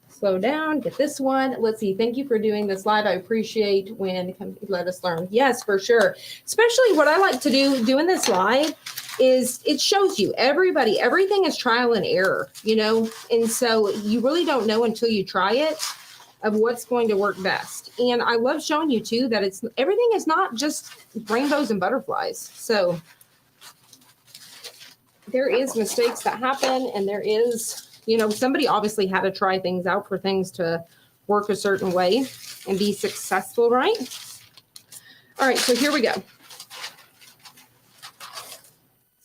Slow down, get this one. Let's see. Thank you for doing this live. I appreciate when you let us learn. Yes, for sure. Especially what I like to do doing this live is it shows you everybody, everything is trial and error, you know, and so you really don't know until you try it of what's going to work best. And I love showing you too that it's everything is not just rainbows and butterflies. So there is mistakes that happen, and there is, you know, somebody obviously had to try things out for things to work a certain way and be successful, right? All right, so here we go.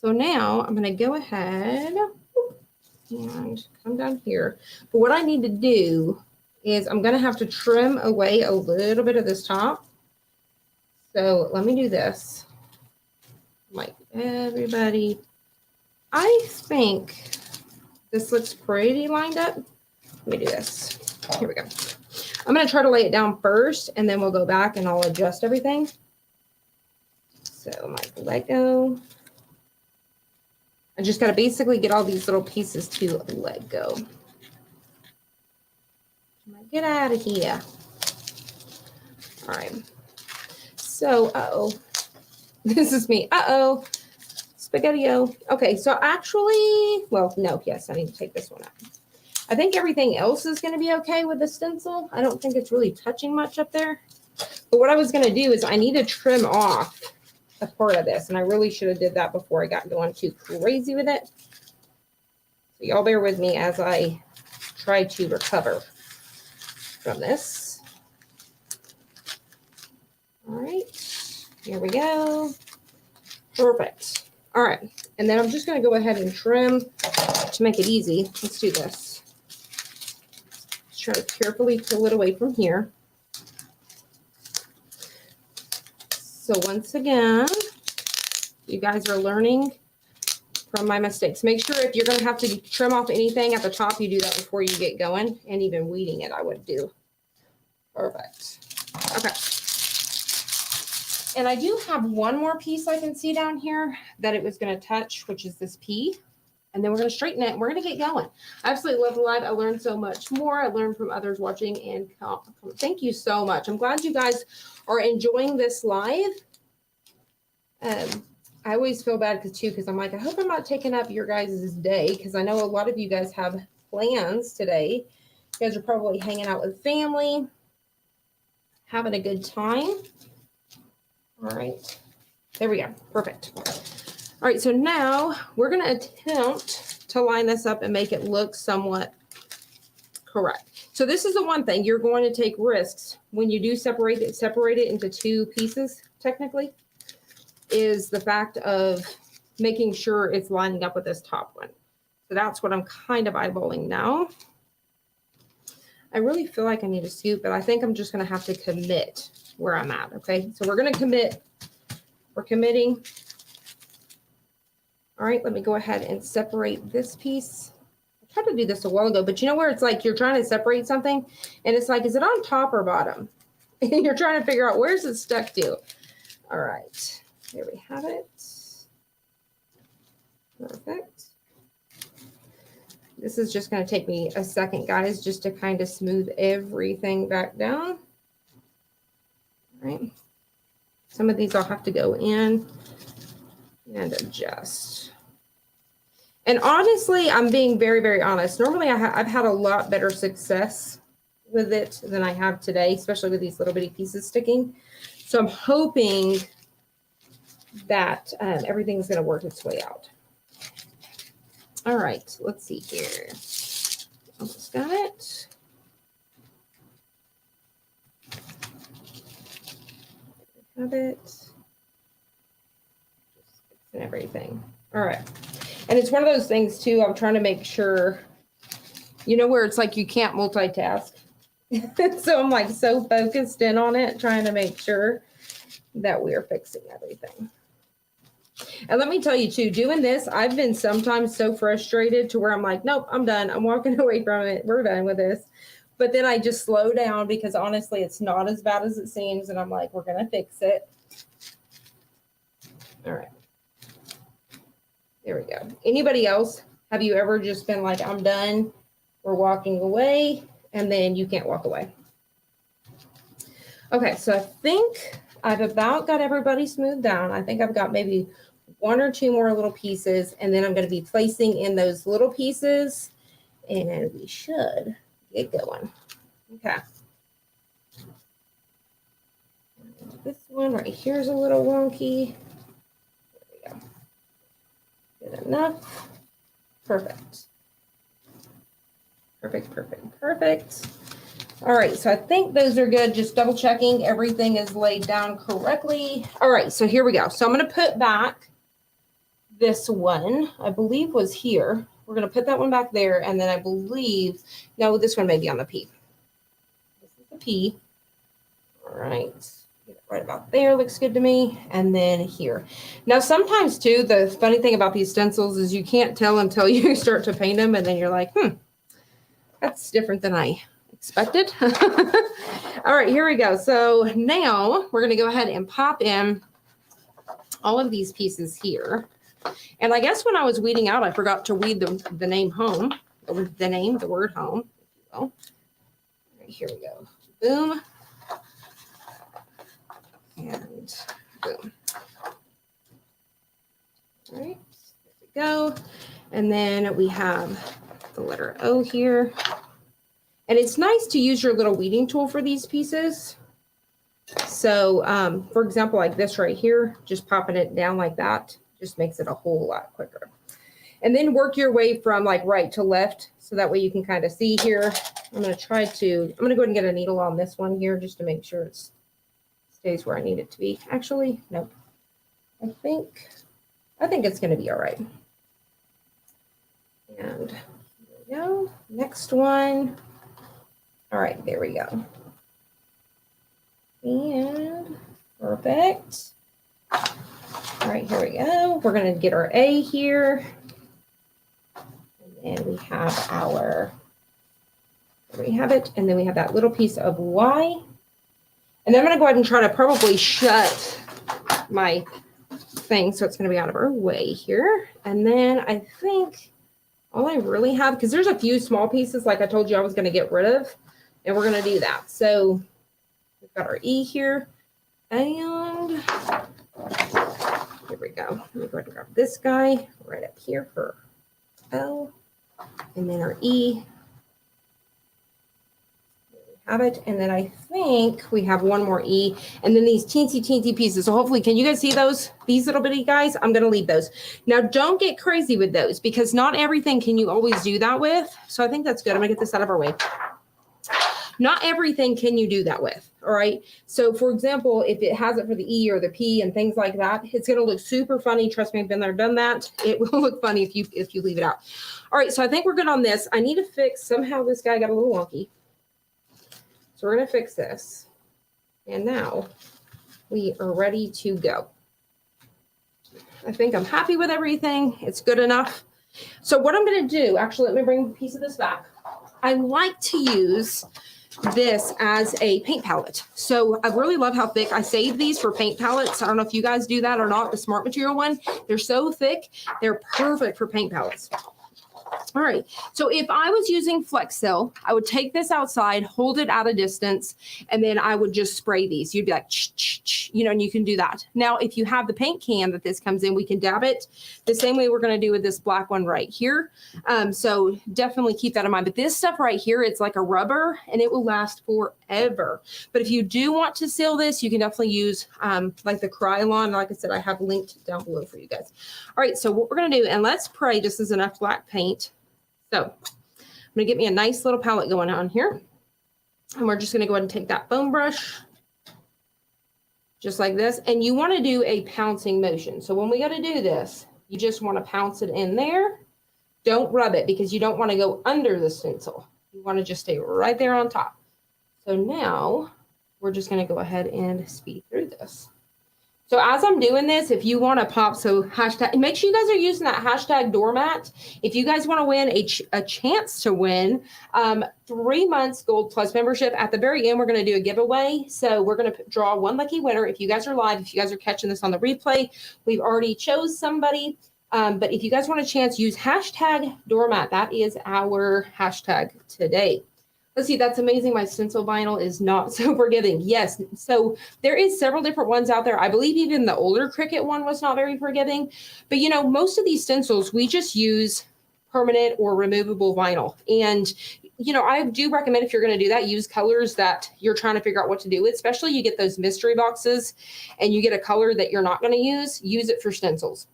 So now I'm going to go ahead and come down here. But what I need to do is I'm going to have to trim away a little bit of this top. So let me do this. Like everybody, I think this looks pretty lined up. Let me do this. Here we go. I'm going to try to lay it down first, and then we'll go back and I'll adjust everything. So Mike, let go. I just got to basically get all these little pieces to let go. Get out of here. All right. So, this is me. Spaghetti-o. Okay, so actually, well, no, yes, I need to take this one out. I think everything else is going to be okay with the stencil. I don't think it's really touching much up there. But what I was going to do is I need to trim off a part of this, and I really should have did that before I got going too crazy with it. So y'all bear with me as I try to recover from this. All right, here we go. Perfect. All right, and then I'm just going to go ahead and trim to make it easy. Let's do this. Let's try to carefully pull it away from here. So once again, you guys are learning from my mistakes. Make sure if you're going to have to trim off anything at the top, you do that before you get going. And even weeding it, I would do. Perfect. Okay. And I do have one more piece I can see down here that it was going to touch, which is this P. And then we're going to straighten it. And we're going to get going. I absolutely love the live. I learned so much more. I learned from others watching. And thank you so much. I'm glad you guys are enjoying this live. I always feel bad because I'm like, I hope I'm not taking up your guys' day, because I know a lot of you guys have plans today. You guys are probably hanging out with family, having a good time. All right, there we go. Perfect. All right, so now we're going to attempt to line this up and make it look somewhat correct. So this is the one thing you're going to take risks when you do separate it into two pieces, technically, is the fact of making sure it's lining up with this top one. So that's what I'm kind of eyeballing now. I really feel like I need a scoop, but I think I'm just going to have to commit where I'm at. Okay, so we're going to commit. We're committing. All right, let me go ahead and separate this piece. I tried to do this a while ago, but you know where it's like you're trying to separate something and it's like, is it on top or bottom? And you're trying to figure out where's it stuck to. All right, There we have it. Perfect. This is just going to take me a second, guys, just to kind of smooth everything back down. All right. Some of these I'll have to go in and adjust. And honestly, I'm being very, very honest. Normally, I've had a lot better success with it than I have today, especially with these little bitty pieces sticking. So I'm hoping that everything's going to work its way out. All right, let's see here. Almost got it. Have it. Just fixing everything. All right. And it's one of those things too, I'm trying to make sure, you know, where it's like you can't multitask. So I'm like so focused in on it, trying to make sure that we are fixing everything. And let me tell you too, doing this, I've been sometimes so frustrated to where I'm like, nope, I'm done. I'm walking away from it. We're done with this. But then I just slow down because honestly, it's not as bad as it seems. And I'm like, we're going to fix it. All right. There we go. Anybody else? Have you ever just been like, I'm done, we're walking away, and then you can't walk away? Okay, so I think I've about got everybody smoothed down. I think I've got maybe one or two more little pieces, and then I'm going to be placing in those little pieces, and we should get going. Okay. This one right here is a little wonky. Good enough. Perfect. Perfect, perfect, perfect. All right, so I think those are good. Just double checking everything is laid down correctly. All right, so here we go. So I'm going to put back this one, I believe was here. We're going to put that one back there, and then I believe, no, this one may be on the P. This is the P. All right. Get it right about there, looks good to me. And then here. Now, sometimes too, the funny thing about these stencils is you can't tell until you start to paint them, and then you're like, that's different than I expected. All right, here we go. So now we're going to go ahead and pop in all of these pieces here. And I guess when I was weeding out, I forgot to weed the name home, or the word home, if you will. All right, here we go. Boom. And boom. All right, there we go. And then we have the letter O here. And it's nice to use your little weeding tool for these pieces. So, for example, like this right here, just popping it down like that just makes it a whole lot quicker. And then work your way from like right to left, so that way you can kind of see here. I'm going to go ahead and get a needle on this one here just to make sure it stays where I need it to be. Actually, nope. I think it's going to be all right. And here we go. Next one. All right, there we go. And perfect. All right, here we go. We're going to get our A here. And then we have there we have it. And then we have that little piece of Y. And then I'm going to go ahead and try to probably shut my thing so it's going to be out of our way here. And then I think all I really have, because there's a few small pieces like I told you I was going to get rid of. And we're going to do that. So we've got our E here. And here we go. Let me go ahead and grab this guy right up here for L. And then our E. There we have it. And then I think we have one more E. And then these teensy pieces. So hopefully, can you guys see those? These little bitty guys? I'm going to leave those. Now, don't get crazy with those because not everything can you always do that with. So I think that's good. I'm going to get this out of our way. Not everything can you do that with, all right? So, for example, if it has it for the E or the P and things like that, it's going to look super funny. Trust me, I've been there, done that. It will look funny if you leave it out. All right, so I think we're good on this. I need to fix, somehow this guy got a little wonky. So we're going to fix this. And now we are ready to go. I think I'm happy with everything. It's good enough. So what I'm going to do, actually, let me bring a piece of this back. I like to use this as a paint palette. So I really love how thick. I save these for paint palettes. I don't know if you guys do that or not. The Smart Material one, they're so thick, they're perfect for paint palettes. All right, so if I was using Stencil, I would take this outside, hold it at a distance, and then I would just spray these. You'd be like, and you can do that. Now, if you have the paint can that this comes in, we can dab it the same way we're going to do with this black one right here. So definitely keep that in mind. But this stuff right here, it's like a rubber, and it will last forever. But if you do want to seal this, you can definitely use like the Krylon. Like I said, I have linked down below for you guys. All right, so what we're going to do, and let's pray this is enough black paint. So I'm going to get me a nice little palette going on here. And we're just going to go ahead and take that foam brush, just like this. And you want to do a pouncing motion. So when we go to do this, you just want to pounce it in there. Don't rub it because you don't want to go under the stencil. You want to just stay right there on top. So now we're just going to go ahead and speed through this. So as I'm doing this, if you want to pop, so hashtag, make sure you guys are using that hashtag Doormat. If you guys want to win a chance to win 3 months Gold Plus membership, at the very end, we're going to do a giveaway. So we're going to draw one lucky winner. If you guys are live, if you guys are catching this on the replay, we've already chose somebody. But if you guys want a chance, use hashtag Doormat. That is our hashtag today. Let's see, that's amazing. My stencil vinyl is not so forgiving. Yes, so there is several different ones out there. I believe even the older Cricut one was not very forgiving. But you know, most of these stencils, we just use permanent or removable vinyl. And you know, I do recommend if you're going to do that, use colors that you're trying to figure out what to do with, especially you get those mystery boxes and you get a color that you're not going to use it for stencils.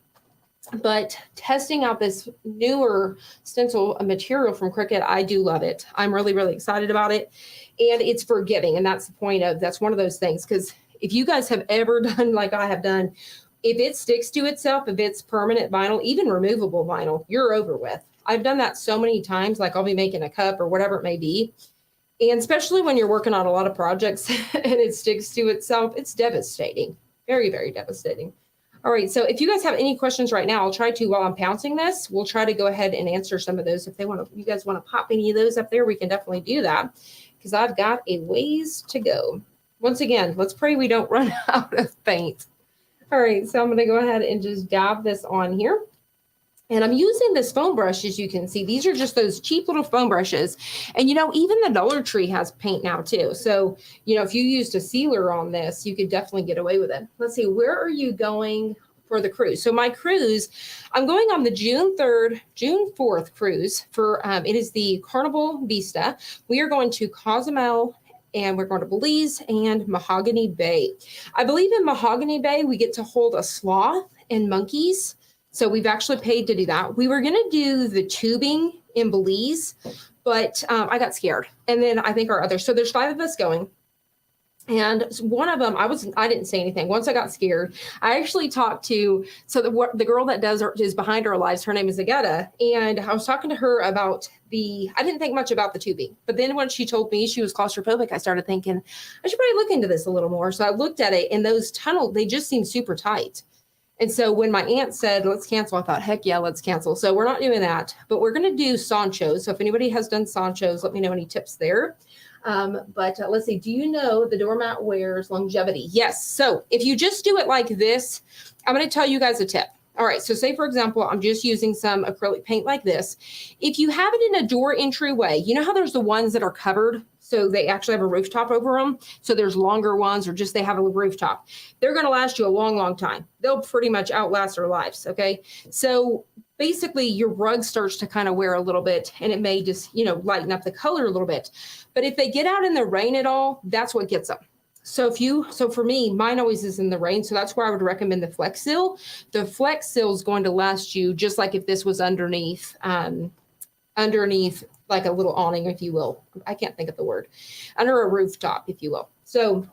But testing out this newer stencil material from Cricut, I do love it. I'm really, really excited about it. And it's forgiving. And that's the point of, that's one of those things. Because if you guys have ever done like I have done, if it sticks to itself, if it's permanent vinyl, even removable vinyl, you're over with. I've done that so many times, like I'll be making a cup or whatever it may be. And especially when you're working on a lot of projects and it sticks to itself, it's devastating. Very, very devastating. All right, so if you guys have any questions right now, I'll try to, while I'm pouncing this, we'll try to go ahead and answer some of those. If they want to, you guys want to pop any of those up there, we can definitely do that because I've got a ways to go. Once again, let's pray we don't run out of paint. All right, so I'm going to go ahead and just dab this on here. And I'm using this foam brush, as you can see. These are just those cheap little foam brushes. And, you know, even the Dollar Tree has paint now, too. So, you know, if you used a sealer on this, you could definitely get away with it. Let's see, where are you going for the cruise? So my cruise, I'm going on the June 4th cruise for, it is the Carnival Vista. We are going to Cozumel, and we're going to Belize and Mahogany Bay. I believe in Mahogany Bay, we get to hold a sloth and monkeys. So we've actually paid to do that. We were going to do the tubing in Belize, but I got scared. And then I think our others, so there's 5 of us going. And one of them, I didn't say anything. Once I got scared, I actually talked to, so the girl that is behind our lives, her name is Agata. And I was talking to her about I didn't think much about the tubing. But then when she told me she was claustrophobic, I started thinking, I should probably look into this a little more. So I looked at it, and those tunnels, they just seem super tight. And so when my aunt said, let's cancel, I thought, heck yeah, let's cancel. So we're not doing that, but we're going to do Sanchos. So if anybody has done Sanchos, let me know any tips there. But let's see, do you know the Doormat wears longevity? Yes. So if you just do it like this, I'm going to tell you guys a tip. All right. So say, for example, I'm just using some acrylic paint like this. If you have it in a door entryway, you know how there's the ones that are covered? So they actually have a rooftop over them. So there's longer ones, or just they have a rooftop. They're going to last you a long, long time. They'll pretty much outlast their lives. Okay. So basically your rug starts to kind of wear a little bit, and it may just, you know, lighten up the color a little bit. But if they get out in the rain at all, that's what gets them. So for me, mine always is in the rain. So that's where I would recommend the Flex Seal. The Flex Seal is going to last you just like if this was underneath like a little awning, if you will. I can't think of the word. Under a rooftop, if you will. So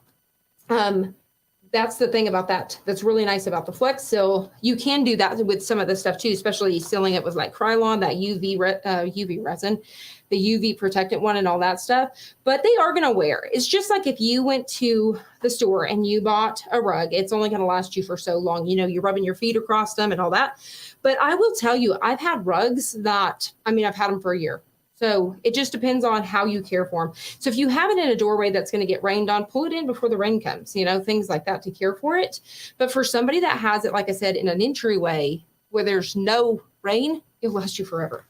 that's the thing about that. That's really nice about the Flex Seal. You can do that with some of the stuff too, especially sealing it with like Krylon, that UV resin, the UV protectant one and all that stuff. But they are going to wear. It's just like if you went to the store and you bought a rug, it's only going to last you for so long. You know, you're rubbing your feet across them and all that. But I will tell you, I've had rugs that, I mean, I've had them for a year. So it just depends on how you care for them. So if you have it in a doorway that's going to get rained on, pull it in before the rain comes, you know, things like that to care for it. But for somebody that has it, like I said, in an entryway where there's no rain, it'll last you forever.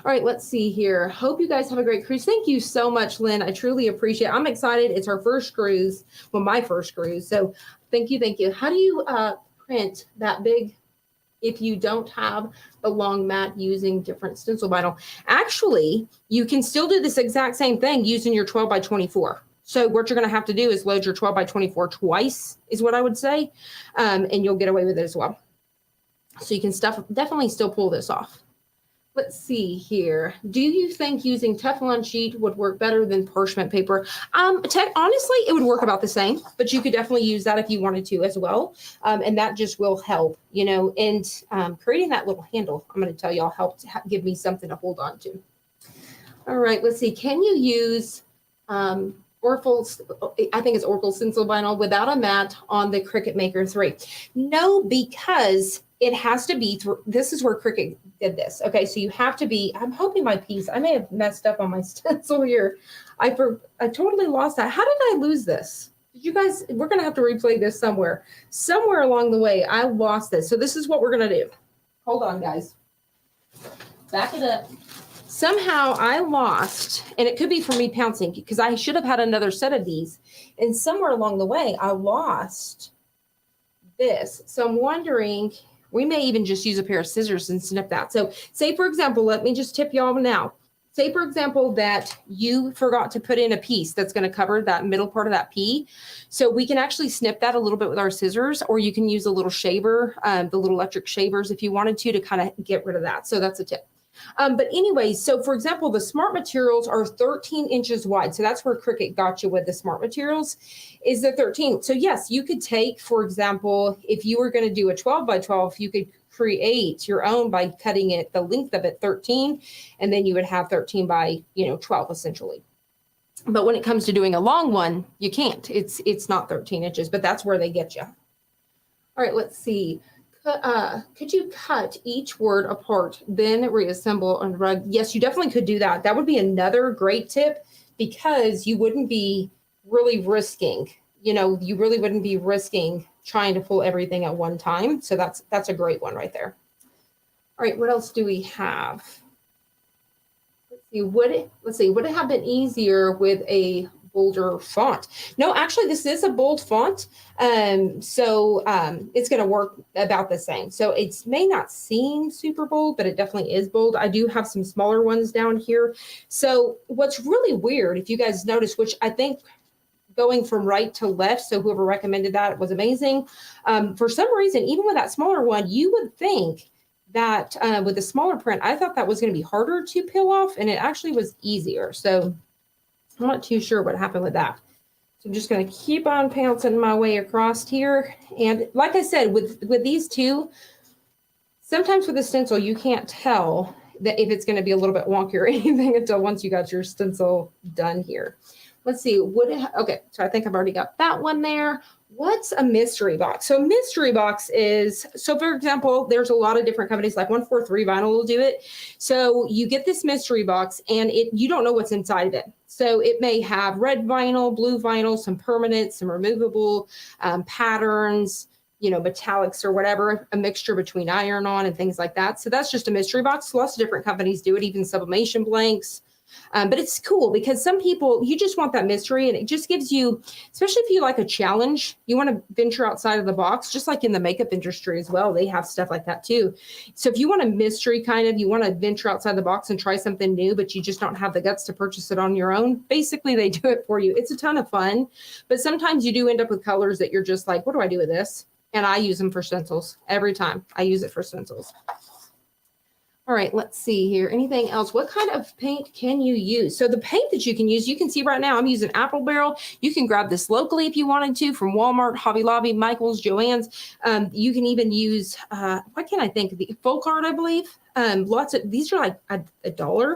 All right, let's see here. Hope you guys have a great cruise. Thank you so much, Lynn. I truly appreciate it. I'm excited. It's our first cruise. Well, my first cruise. So thank you. Thank you. How do you print that big if you don't have the long mat using different stencil vinyl? Actually, you can still do this exact same thing using your 12 by 24. So what you're going to have to do is load your 12 by 24 twice is what I would say. And you'll get away with it as well. So you can definitely still pull this off. Let's see here. Do you think using Teflon sheet would work better than parchment paper? Honestly, it would work about the same, but you could definitely use that if you wanted to as well. And that just will help, you know, and creating that little handle, I'm going to tell y'all, helped give me something to hold on to. All right, let's see. Can you use Oracle, I think it's Oracle Stencil Vinyl without a mat on the Cricut Maker 3? No, because it has to be through, this is where Cricut did this. Okay, so you have to be, I'm hoping my piece, I may have messed up on my stencil here. I totally lost that. How did I lose this? Did you guys, we're gonna have to replay this somewhere. Somewhere along the way, I lost this. So this is what we're gonna do. Hold on, guys. Back it up. Somehow I lost, and it could be from me pouncing because I should have had another set of these. And somewhere along the way, I lost this. So I'm wondering, we may even just use a pair of scissors and snip that. So say, for example, let me just tip y'all now. Say, for example, that you forgot to put in a piece that's going to cover that middle part of that P. So we can actually snip that a little bit with our scissors, or you can use a little shaver, the little electric shavers if you wanted to kind of get rid of that. So that's a tip. But anyways, so for example, the Smart Materials are 13 inches wide. So that's where Cricut got you with the Smart Materials is the 13. So yes, you could take, for example, if you were going to do a 12 by 12, you could create your own by cutting it, the length of it 13, and then you would have 13 by, 12 essentially. But when it comes to doing a long one, you can't. It's not 13 inches, but that's where they get you. All right, let's see. Could you cut each word apart, then reassemble on the rug? Yes, you definitely could do that. That would be another great tip because you wouldn't be really risking, you really wouldn't be risking trying to pull everything at one time. So that's a great one right there. All right, what else do we have? Let's see, would it have been easier with a bolder font? No, actually, this is a bold font. So it's going to work about the same. So it may not seem super bold, but it definitely is bold. I do have some smaller ones down here. So what's really weird, if you guys notice, which I think going from right to left, so whoever recommended that was amazing. For some reason, even with that smaller one, you would think that with the smaller print, I thought that was going to be harder to peel off, and it actually was easier. So I'm not too sure what happened with that. So I'm just going to keep on pouncing my way across here. And like I said, with these two, sometimes with the stencil, you can't tell that if it's going to be a little bit wonky or anything until once you got your stencil done here. Let's see. Okay, so I think I've already got that one there. What's a mystery box? So mystery box is, so for example, there's a lot of different companies like 143 Vinyl will do it. So you get this mystery box and you don't know what's inside of it. So it may have red vinyl, blue vinyl, some permanent, some removable patterns, metallics or whatever, a mixture between iron-on and things like that. So that's just a mystery box. Lots of different companies do it, even sublimation blanks. But it's cool because some people, you just want that mystery, and it just gives you, especially if you like a challenge, you want to venture outside of the box, just like in the makeup industry as well. They have stuff like that too. So if you want a mystery you want to venture outside the box and try something new, but you just don't have the guts to purchase it on your own, basically they do it for you. It's a ton of fun, but sometimes you do end up with colors that you're just like, what do I do with this? And I use them for stencils every time. I use it for stencils. All right, let's see here. Anything else? What kind of paint can you use? So the paint that you can use, you can see right now, I'm using Apple Barrel. You can grab this locally if you wanted to from Walmart, Hobby Lobby, Michael's, Joann's. You can even use, what can I think? The Full Card, I believe. These are like $1.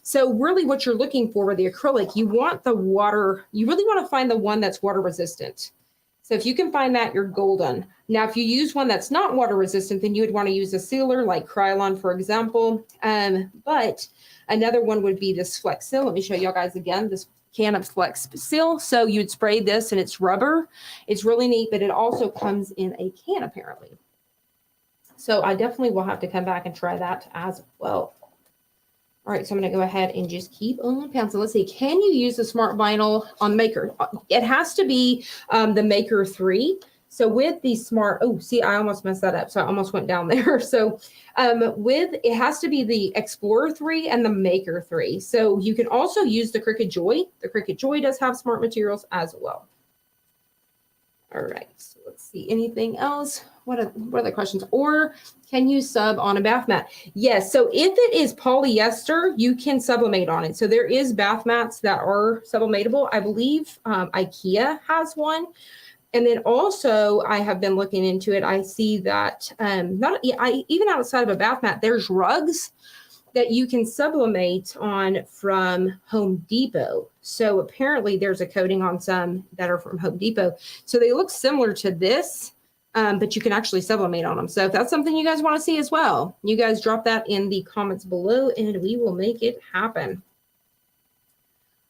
So really what you're looking for with the acrylic, you want the water, you really want to find the one that's water resistant. So if you can find that, you're golden. Now, if you use one that's not water resistant, then you would want to use a sealer like Krylon, for example. But Another one would be this Flex Seal. Let me show y'all guys again, this can of Flex Seal. So you'd spray this and it's rubber. It's really neat, but it also comes in a can apparently. So I definitely will have to come back and try that as well. All right, so I'm going to go ahead and just keep on pencil. Let's see, can you use the Smart Vinyl on Maker? It has to be the Maker 3. So with the Smart, oh, see, I almost messed that up. So I almost went down there. So it has to be the Explorer 3 and the Maker 3. So you can also use the Cricut Joy. The Cricut Joy does have smart materials as well. All right, so let's see, anything else? What are the questions? Or can you sub on a bath mat? Yes, so if it is polyester, you can sublimate on it. So there is bath mats that are sublimatable. I believe IKEA has one. And then also I have been looking into it. I see that even outside of a bath mat, there's rugs that you can sublimate on from Home Depot. So apparently there's a coating on some that are from Home Depot. So they look similar to this, but you can actually sublimate on them. So if that's something you guys want to see as well, you guys drop that in the comments below and we will make it happen.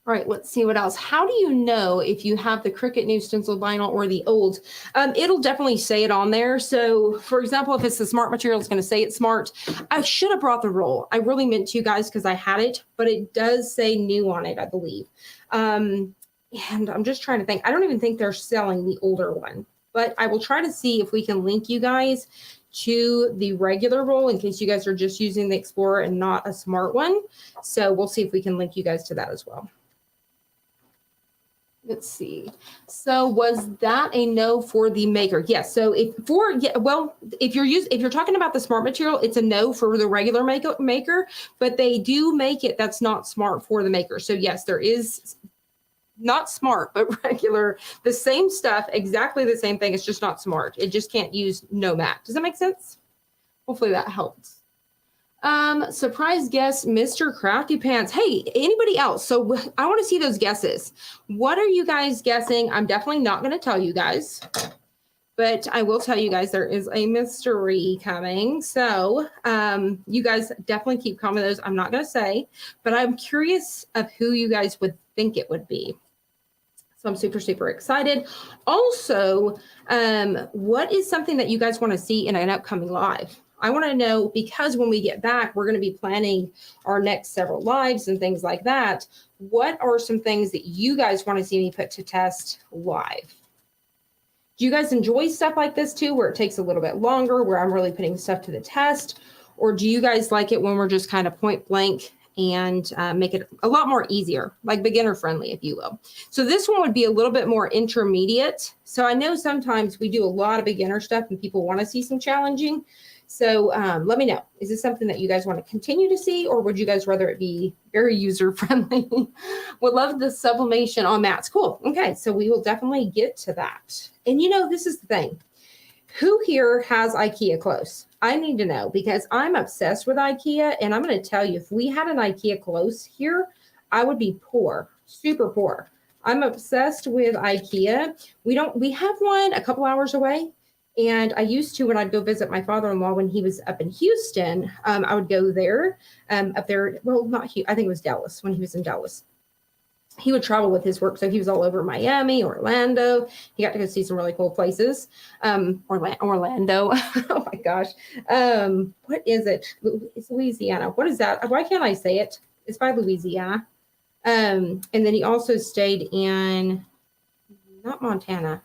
All right, let's see what else. How do you know if you have the Cricut new stencil vinyl or the old? It'll definitely say it on there. So for example, if it's the smart material, it's going to say it's smart. I should have brought the roll. I really meant to, guys, because I had it, but it does say new on it, I believe. And I'm just trying to think. I don't even think they're selling the older one, but I will try to see if we can link you guys to the regular roll in case you guys are just using the Explorer and not a smart one. So we'll see if we can link you guys to that as well. Let's see. So was that a no for the Maker? Yes. So if you're talking about the smart material, it's a no for the regular Maker, but they do make it that's not smart for the Maker. So yes, there is not smart, but regular, the same stuff, exactly the same thing. It's just not smart. It just can't use no mat. Does that make sense? Hopefully that helps. Surprise guest, Mr. Crafty Pants. Hey, anybody else? So I want to see those guesses. What are you guys guessing? I'm definitely not going to tell you guys, but I will tell you guys there is a mystery coming. So you guys definitely keep commenting those. I'm not going to say, but I'm curious of who you guys would think it would be. So I'm super, super excited. Also, what is something that you guys want to see in an upcoming live? I want to know, because when we get back, we're going to be planning our next several lives and things like that. What are some things that you guys want to see me put to test live? Do you guys enjoy stuff like this too, where it takes a little bit longer, where I'm really putting stuff to the test? Or do you guys like it when we're just kind of point blank and make it a lot more easier, like beginner friendly, if you will? So this one would be a little bit more intermediate. So I know sometimes we do a lot of beginner stuff and people want to see some challenging. So let me know, is this something that you guys want to continue to see, or would you guys rather it be very user friendly? Would love the sublimation on mats. Cool. Okay. So we will definitely get to that. And you know, this is the thing. Who here has IKEA close? I need to know, because I'm obsessed with IKEA, and I'm going to tell you, if we had an IKEA close here, I would be poor, super poor. I'm obsessed with IKEA. We have one a couple hours away. And I used to, when I'd go visit my father-in-law when he was up in Houston, I would go there, up there. Well, not Houston, I think it was Dallas, when he was in Dallas. He would travel with his work. So he was all over Miami, Orlando. He got to go see some really cool places. Orlando. Oh my gosh. What is it? It's Louisiana. What is that? Why can't I say it? It's by Louisiana. And then he also stayed in, not Montana,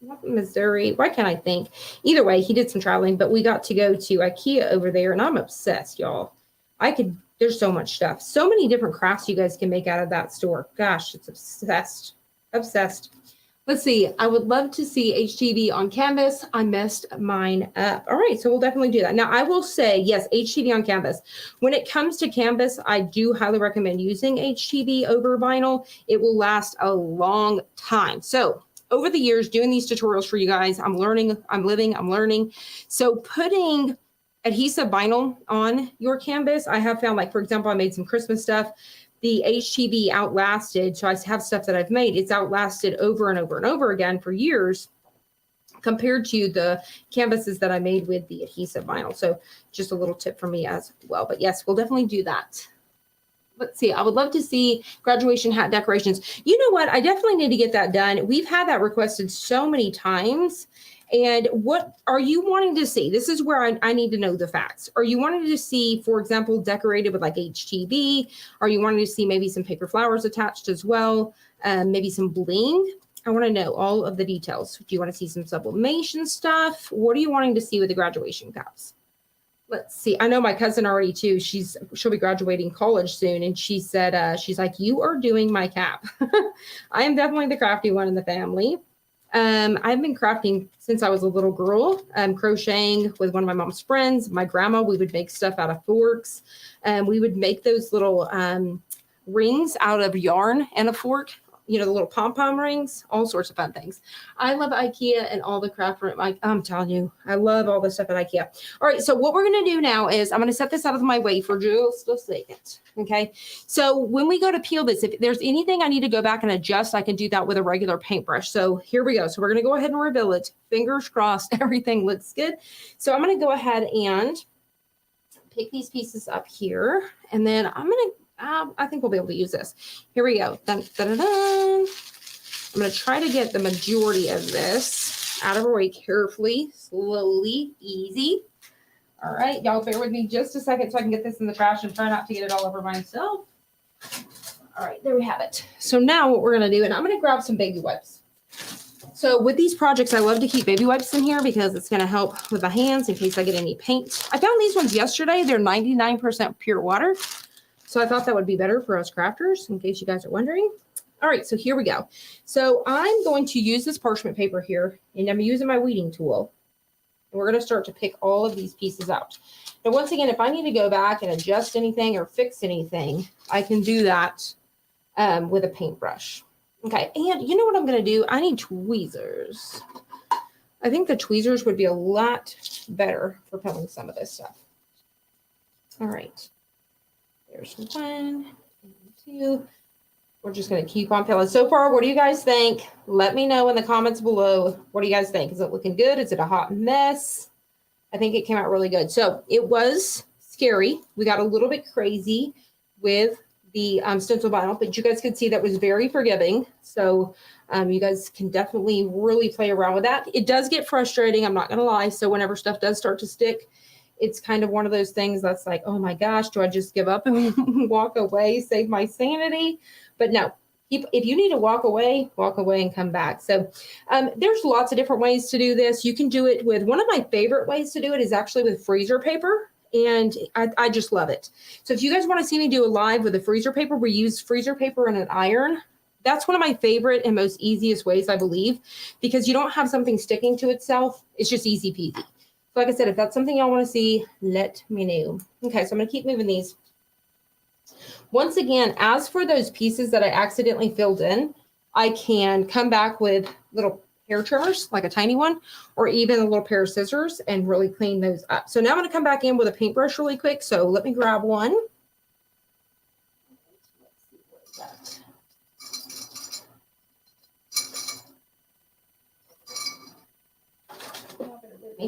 not Missouri. Why can't I think? Either way, he did some traveling, but we got to go to IKEA over there, and I'm obsessed, y'all. There's so much stuff. So many different crafts you guys can make out of that store. Gosh, it's obsessed. Obsessed. Let's see. I would love to see HTV on canvas. I messed mine up. All right, so we'll definitely do that. Now, I will say, yes, HTV on canvas. When it comes to canvas, I do highly recommend using HTV over vinyl. It will last a long time. So over the years doing these tutorials for you guys, I'm learning, I'm living, I'm learning. So putting adhesive vinyl on your canvas, I have found, like, for example, I made some Christmas stuff. The HTV outlasted, so I have stuff that I've made, it's outlasted over and over and over again for years. compared to the canvases that I made with the adhesive vinyl. So just a little tip for me as well. But yes, we'll definitely do that. Let's see. I would love to see graduation hat decorations. You know what? I definitely need to get that done. We've had that requested so many times. And what are you wanting to see? This is where I need to know the facts. Are you wanting to see, for example, decorated with like HTV? Are you wanting to see maybe some paper flowers attached as well? Maybe some bling? I want to know all of the details. Do you want to see some sublimation stuff? What are you wanting to see with the graduation caps? Let's see. I know my cousin already too. She'll be graduating college soon. And she said, she's like, you are doing my cap. I am definitely the crafty one in the family. I've been crafting since I was a little girl, crocheting with one of my mom's friends. My grandma, we would make stuff out of forks. We would make those little rings out of yarn and a fork. You know, the little pom-pom rings, all sorts of fun things. I love IKEA and all the craft room. I'm telling you, I love all the stuff at IKEA. All right, so what we're going to do now is I'm going to set this out of my way for just a second, okay? So when we go to peel this, if there's anything I need to go back and adjust, I can do that with a regular paintbrush. So here we go. So we're going to go ahead and reveal it. Fingers crossed, everything looks good. So I'm going to go ahead and pick these pieces up here, and then I'm going to I think we'll be able to use this. Here we go. Dun, dun, dun, dun. I'm going to try to get the majority of this out of our way carefully, slowly, easy. All right, y'all bear with me just a second so I can get this in the trash and try not to get it all over myself. All right, there we have it. So now what we're going to do, and I'm going to grab some baby wipes. So with these projects, I love to keep baby wipes in here because it's going to help with the hands in case I get any paint. I found these ones yesterday. They're 99% pure water. So I thought that would be better for us crafters, in case you guys are wondering. All right, so here we go. So I'm going to use this parchment paper here, and I'm using my weeding tool. And we're going to start to pick all of these pieces out. Now, once again, if I need to go back and adjust anything or fix anything, I can do that with a paintbrush. Okay, and you know what I'm going to do? I need tweezers. I think the tweezers would be a lot better for peeling some of this stuff. All right. There's 1 and 2. We're just going to keep on peeling. So far, what do you guys think? Let me know in the comments below. What do you guys think? Is it looking good? Is it a hot mess? I think it came out really good. So it was scary. We got a little bit crazy with the stencil vinyl, but you guys could see that was very forgiving. So you guys can definitely really play around with that. It does get frustrating. I'm not going to lie. So whenever stuff does start to stick, it's kind of one of those things that's like, oh my gosh, do I just give up and walk away, save my sanity? But no, if you need to walk away and come back. So there's lots of different ways to do this. You can do it with, one of my favorite ways to do it is actually with freezer paper. And I just love it. So if you guys want to see me do a live with a freezer paper, we use freezer paper and an iron. That's one of my favorite and most easiest ways, I believe, because you don't have something sticking to itself. It's just easy peasy. So like I said, if that's something y'all want to see, let me know. Okay, so I'm going to keep moving these. Once again, as for those pieces that I accidentally filled in, I can come back with little hair trimmers, like a tiny one, or even a little pair of scissors and really clean those up. So now I'm going to come back in with a paintbrush really quick. So let me grab one.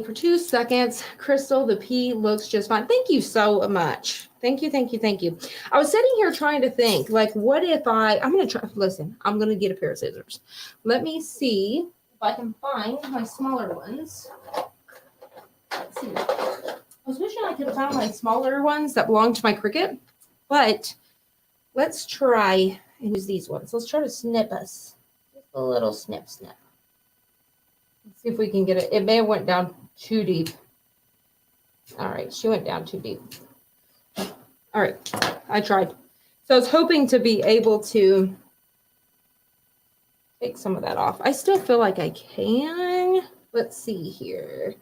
For 2 seconds. Crystal, the P looks just fine. Thank you so much. Thank you, thank you, thank you. I was sitting here trying to think, like, what if I'm going to try, listen, I'm going to get a pair of scissors. Let me see if I can find my smaller ones. Let's see. I was wishing I could have found my smaller ones that belong to my Cricut, but let's try and use these ones. Let's try to snip us. Just a little snip, snip. Let's see if we can get it. It may have went down too deep. All right, she went down too deep. All right, I tried. So I was hoping to be able to take some of that off. I still feel like I can. Let's see here.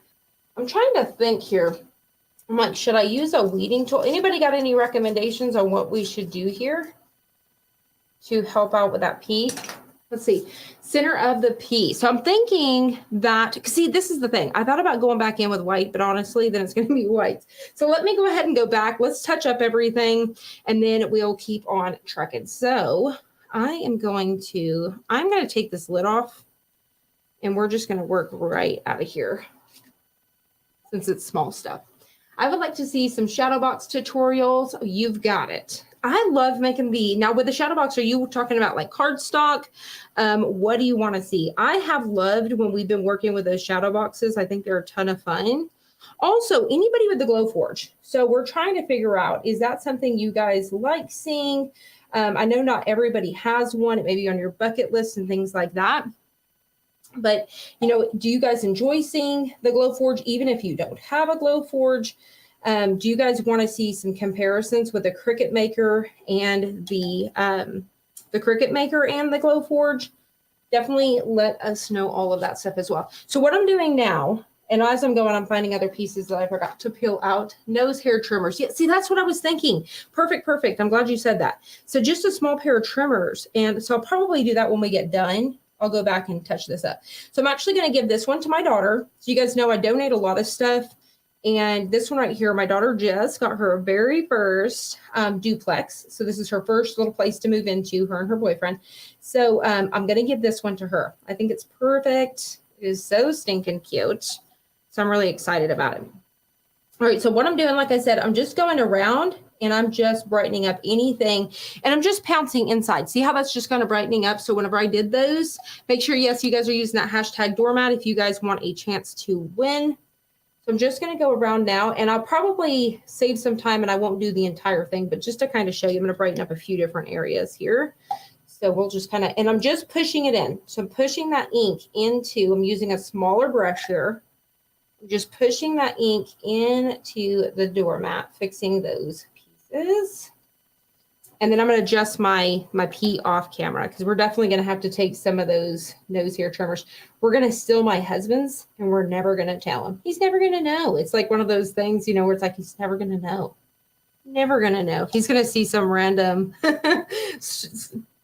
I'm trying to think here. I'm like, should I use a weeding tool? Anybody got any recommendations on what we should do here to help out with that P? Let's see, center of the P. So I'm thinking that, see, this is the thing. I thought about going back in with white, but honestly, then it's going to be white. So let me go ahead and go back. Let's touch up everything, and then we'll keep on trucking. So I'm going to take this lid off, And we're just going to work right out of here since it's small stuff. I would like to see some shadow box tutorials. You've got it. I love making now with the shadow box, are you talking about like cardstock? What do you want to see? I have loved when we've been working with those shadow boxes. I think they're a ton of fun. Also, anybody with the Glowforge. So we're trying to figure out, is that something you guys like seeing? I know not everybody has one. It may be on your bucket list and things like that. But, you know, do you guys enjoy seeing the Glowforge, even if you don't have a Glowforge? Do you guys want to see some comparisons with the Cricut Maker and the Glowforge? Definitely let us know all of that stuff as well. So what I'm doing now, and as I'm going, I'm finding other pieces that I forgot to peel out. Nose hair trimmers. Yeah, see, that's what I was thinking. Perfect, perfect. I'm glad you said that. So just a small pair of trimmers. And so I'll probably do that when we get done. I'll go back and touch this up. So I'm actually going to give this one to my daughter. So you guys know I donate a lot of stuff. And this one right here, my daughter Jess got her very first duplex. So this is her first little place to move into, her and her boyfriend. So I'm going to give this one to her. I think it's perfect. It is so stinking cute. So I'm really excited about it. All right, so what I'm doing, like I said, I'm just going around and I'm just brightening up anything, and I'm just pouncing inside. See how that's just kind of brightening up? So whenever I did those, make sure, yes, you guys are using that hashtag Doormat if you guys want a chance to win. So I'm just going to go around now, and I'll probably save some time, and I won't do the entire thing, but just to kind of show you, I'm going to brighten up a few different areas here. So we'll just kind of, and I'm just pushing it in. So I'm pushing that ink into, I'm using a smaller brush here. Just pushing that ink into the doormat, fixing those pieces. And then I'm going to adjust my pee off camera, because we're definitely going to have to take some of those nose hair trimmers. We're going to steal my husband's, and we're never going to tell him. He's never going to know. It's like one of those things, you know, where it's like, he's never going to know. Never going to know. He's going to see some random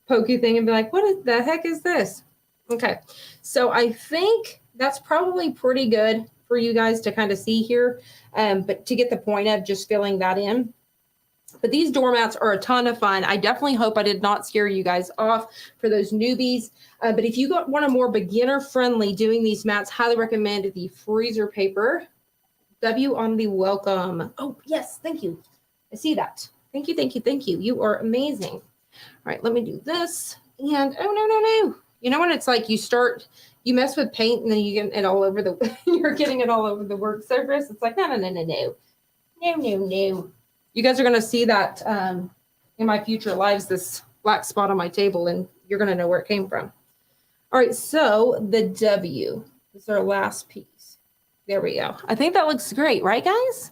pokey thing and be like, what the heck is this? Okay. So I think that's probably pretty good for you guys to kind of see here, but to get the point of just filling that in. But these doormats are a ton of fun. I definitely hope I did not scare you guys off for those newbies. But if you want a more beginner-friendly doing these mats, highly recommend the freezer paper. W on the welcome. Oh, yes, thank you. I see that. Thank you, thank you, thank you. You are amazing. All right, let me do this. And, oh, no. You know when it's like you mess with paint and then you get it all over you're getting it all over the work surface. It's like, no. You guys are going to see that in my future lives, this black spot on my table, and you're going to know where it came from. All right, so the W is our last piece. There we go. I think that looks great, right, guys?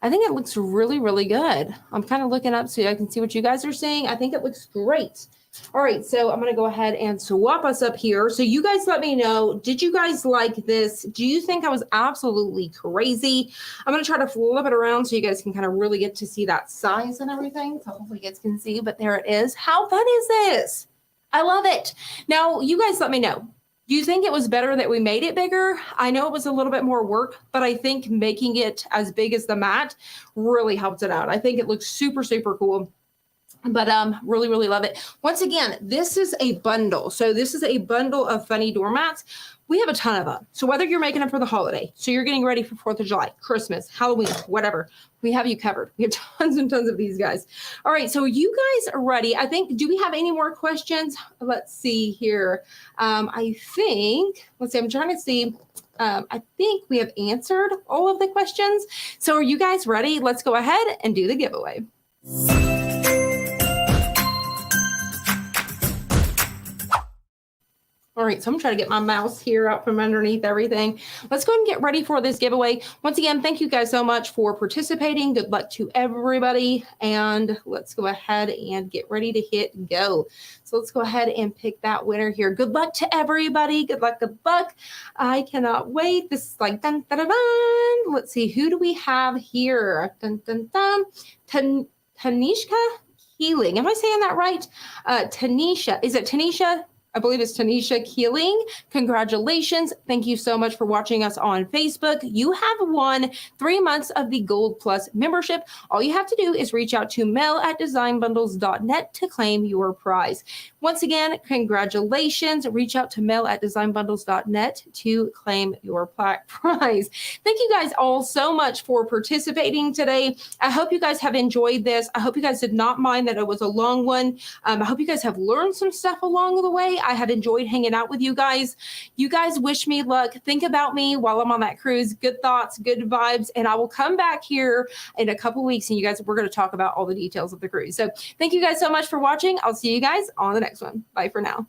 I think it looks really, really good. I'm kind of looking up so I can see what you guys are saying. I think it looks great. All right, so I'm going to go ahead and swap us up here. So you guys let me know, did you guys like this? Do you think I was absolutely crazy? I'm going to try to flip it around so you guys can kind of really get to see that size and everything. So hopefully you guys can see, but there it is. How fun is this? I love it. Now, you guys let me know. Do you think it was better that we made it bigger? I know it was a little bit more work, but I think making it as big as the mat really helped it out. I think it looks super, super cool. But really, really love it. Once again, this is a bundle. So this is a bundle of funny doormats. We have a ton of them. So whether you're making them for the holiday, so you're getting ready for 4th of July, Christmas, Halloween, whatever, we have you covered. We have tons and tons of these guys. All right, so you guys are ready. I think, do we have any more questions? Let's see here. I think, let's see, I'm trying to see. I think we have answered all of the questions. So are you guys ready? Let's go ahead and do the giveaway. All right, so I'm trying to get my mouse here out from underneath everything. Let's go ahead and get ready for this giveaway. Once again, thank you guys so much for participating. Good luck to everybody. And let's go ahead and get ready to hit go. So let's go ahead and pick that winner here. Good luck to everybody. Good luck, good luck. I cannot wait. This is like dun, dun, dun, dun. Let's see, who do we have here? Dun, dun, dun. Tanishka Healing. Am I saying that right? Tanisha. Is it Tanisha? I believe it's Tanisha Keeling. Congratulations. Thank you so much for watching us on Facebook. You have won 3 months of the Gold Plus membership. All you have to do is reach out to mel@designbundles.net to claim your prize. Once again, congratulations. Reach out to mel@designbundles.net to claim your prize. Thank you guys all so much for participating today. I hope you guys have enjoyed this. I hope you guys did not mind that it was a long one. I hope you guys have learned some stuff along the way. I have enjoyed hanging out with you guys. You guys wish me luck. Think about me while I'm on that cruise. Good thoughts, good vibes, and I will come back here in a couple weeks, and you guys, we're going to talk about all the details of the cruise. So thank you guys so much for watching. I'll see you guys on the next one. Bye for now.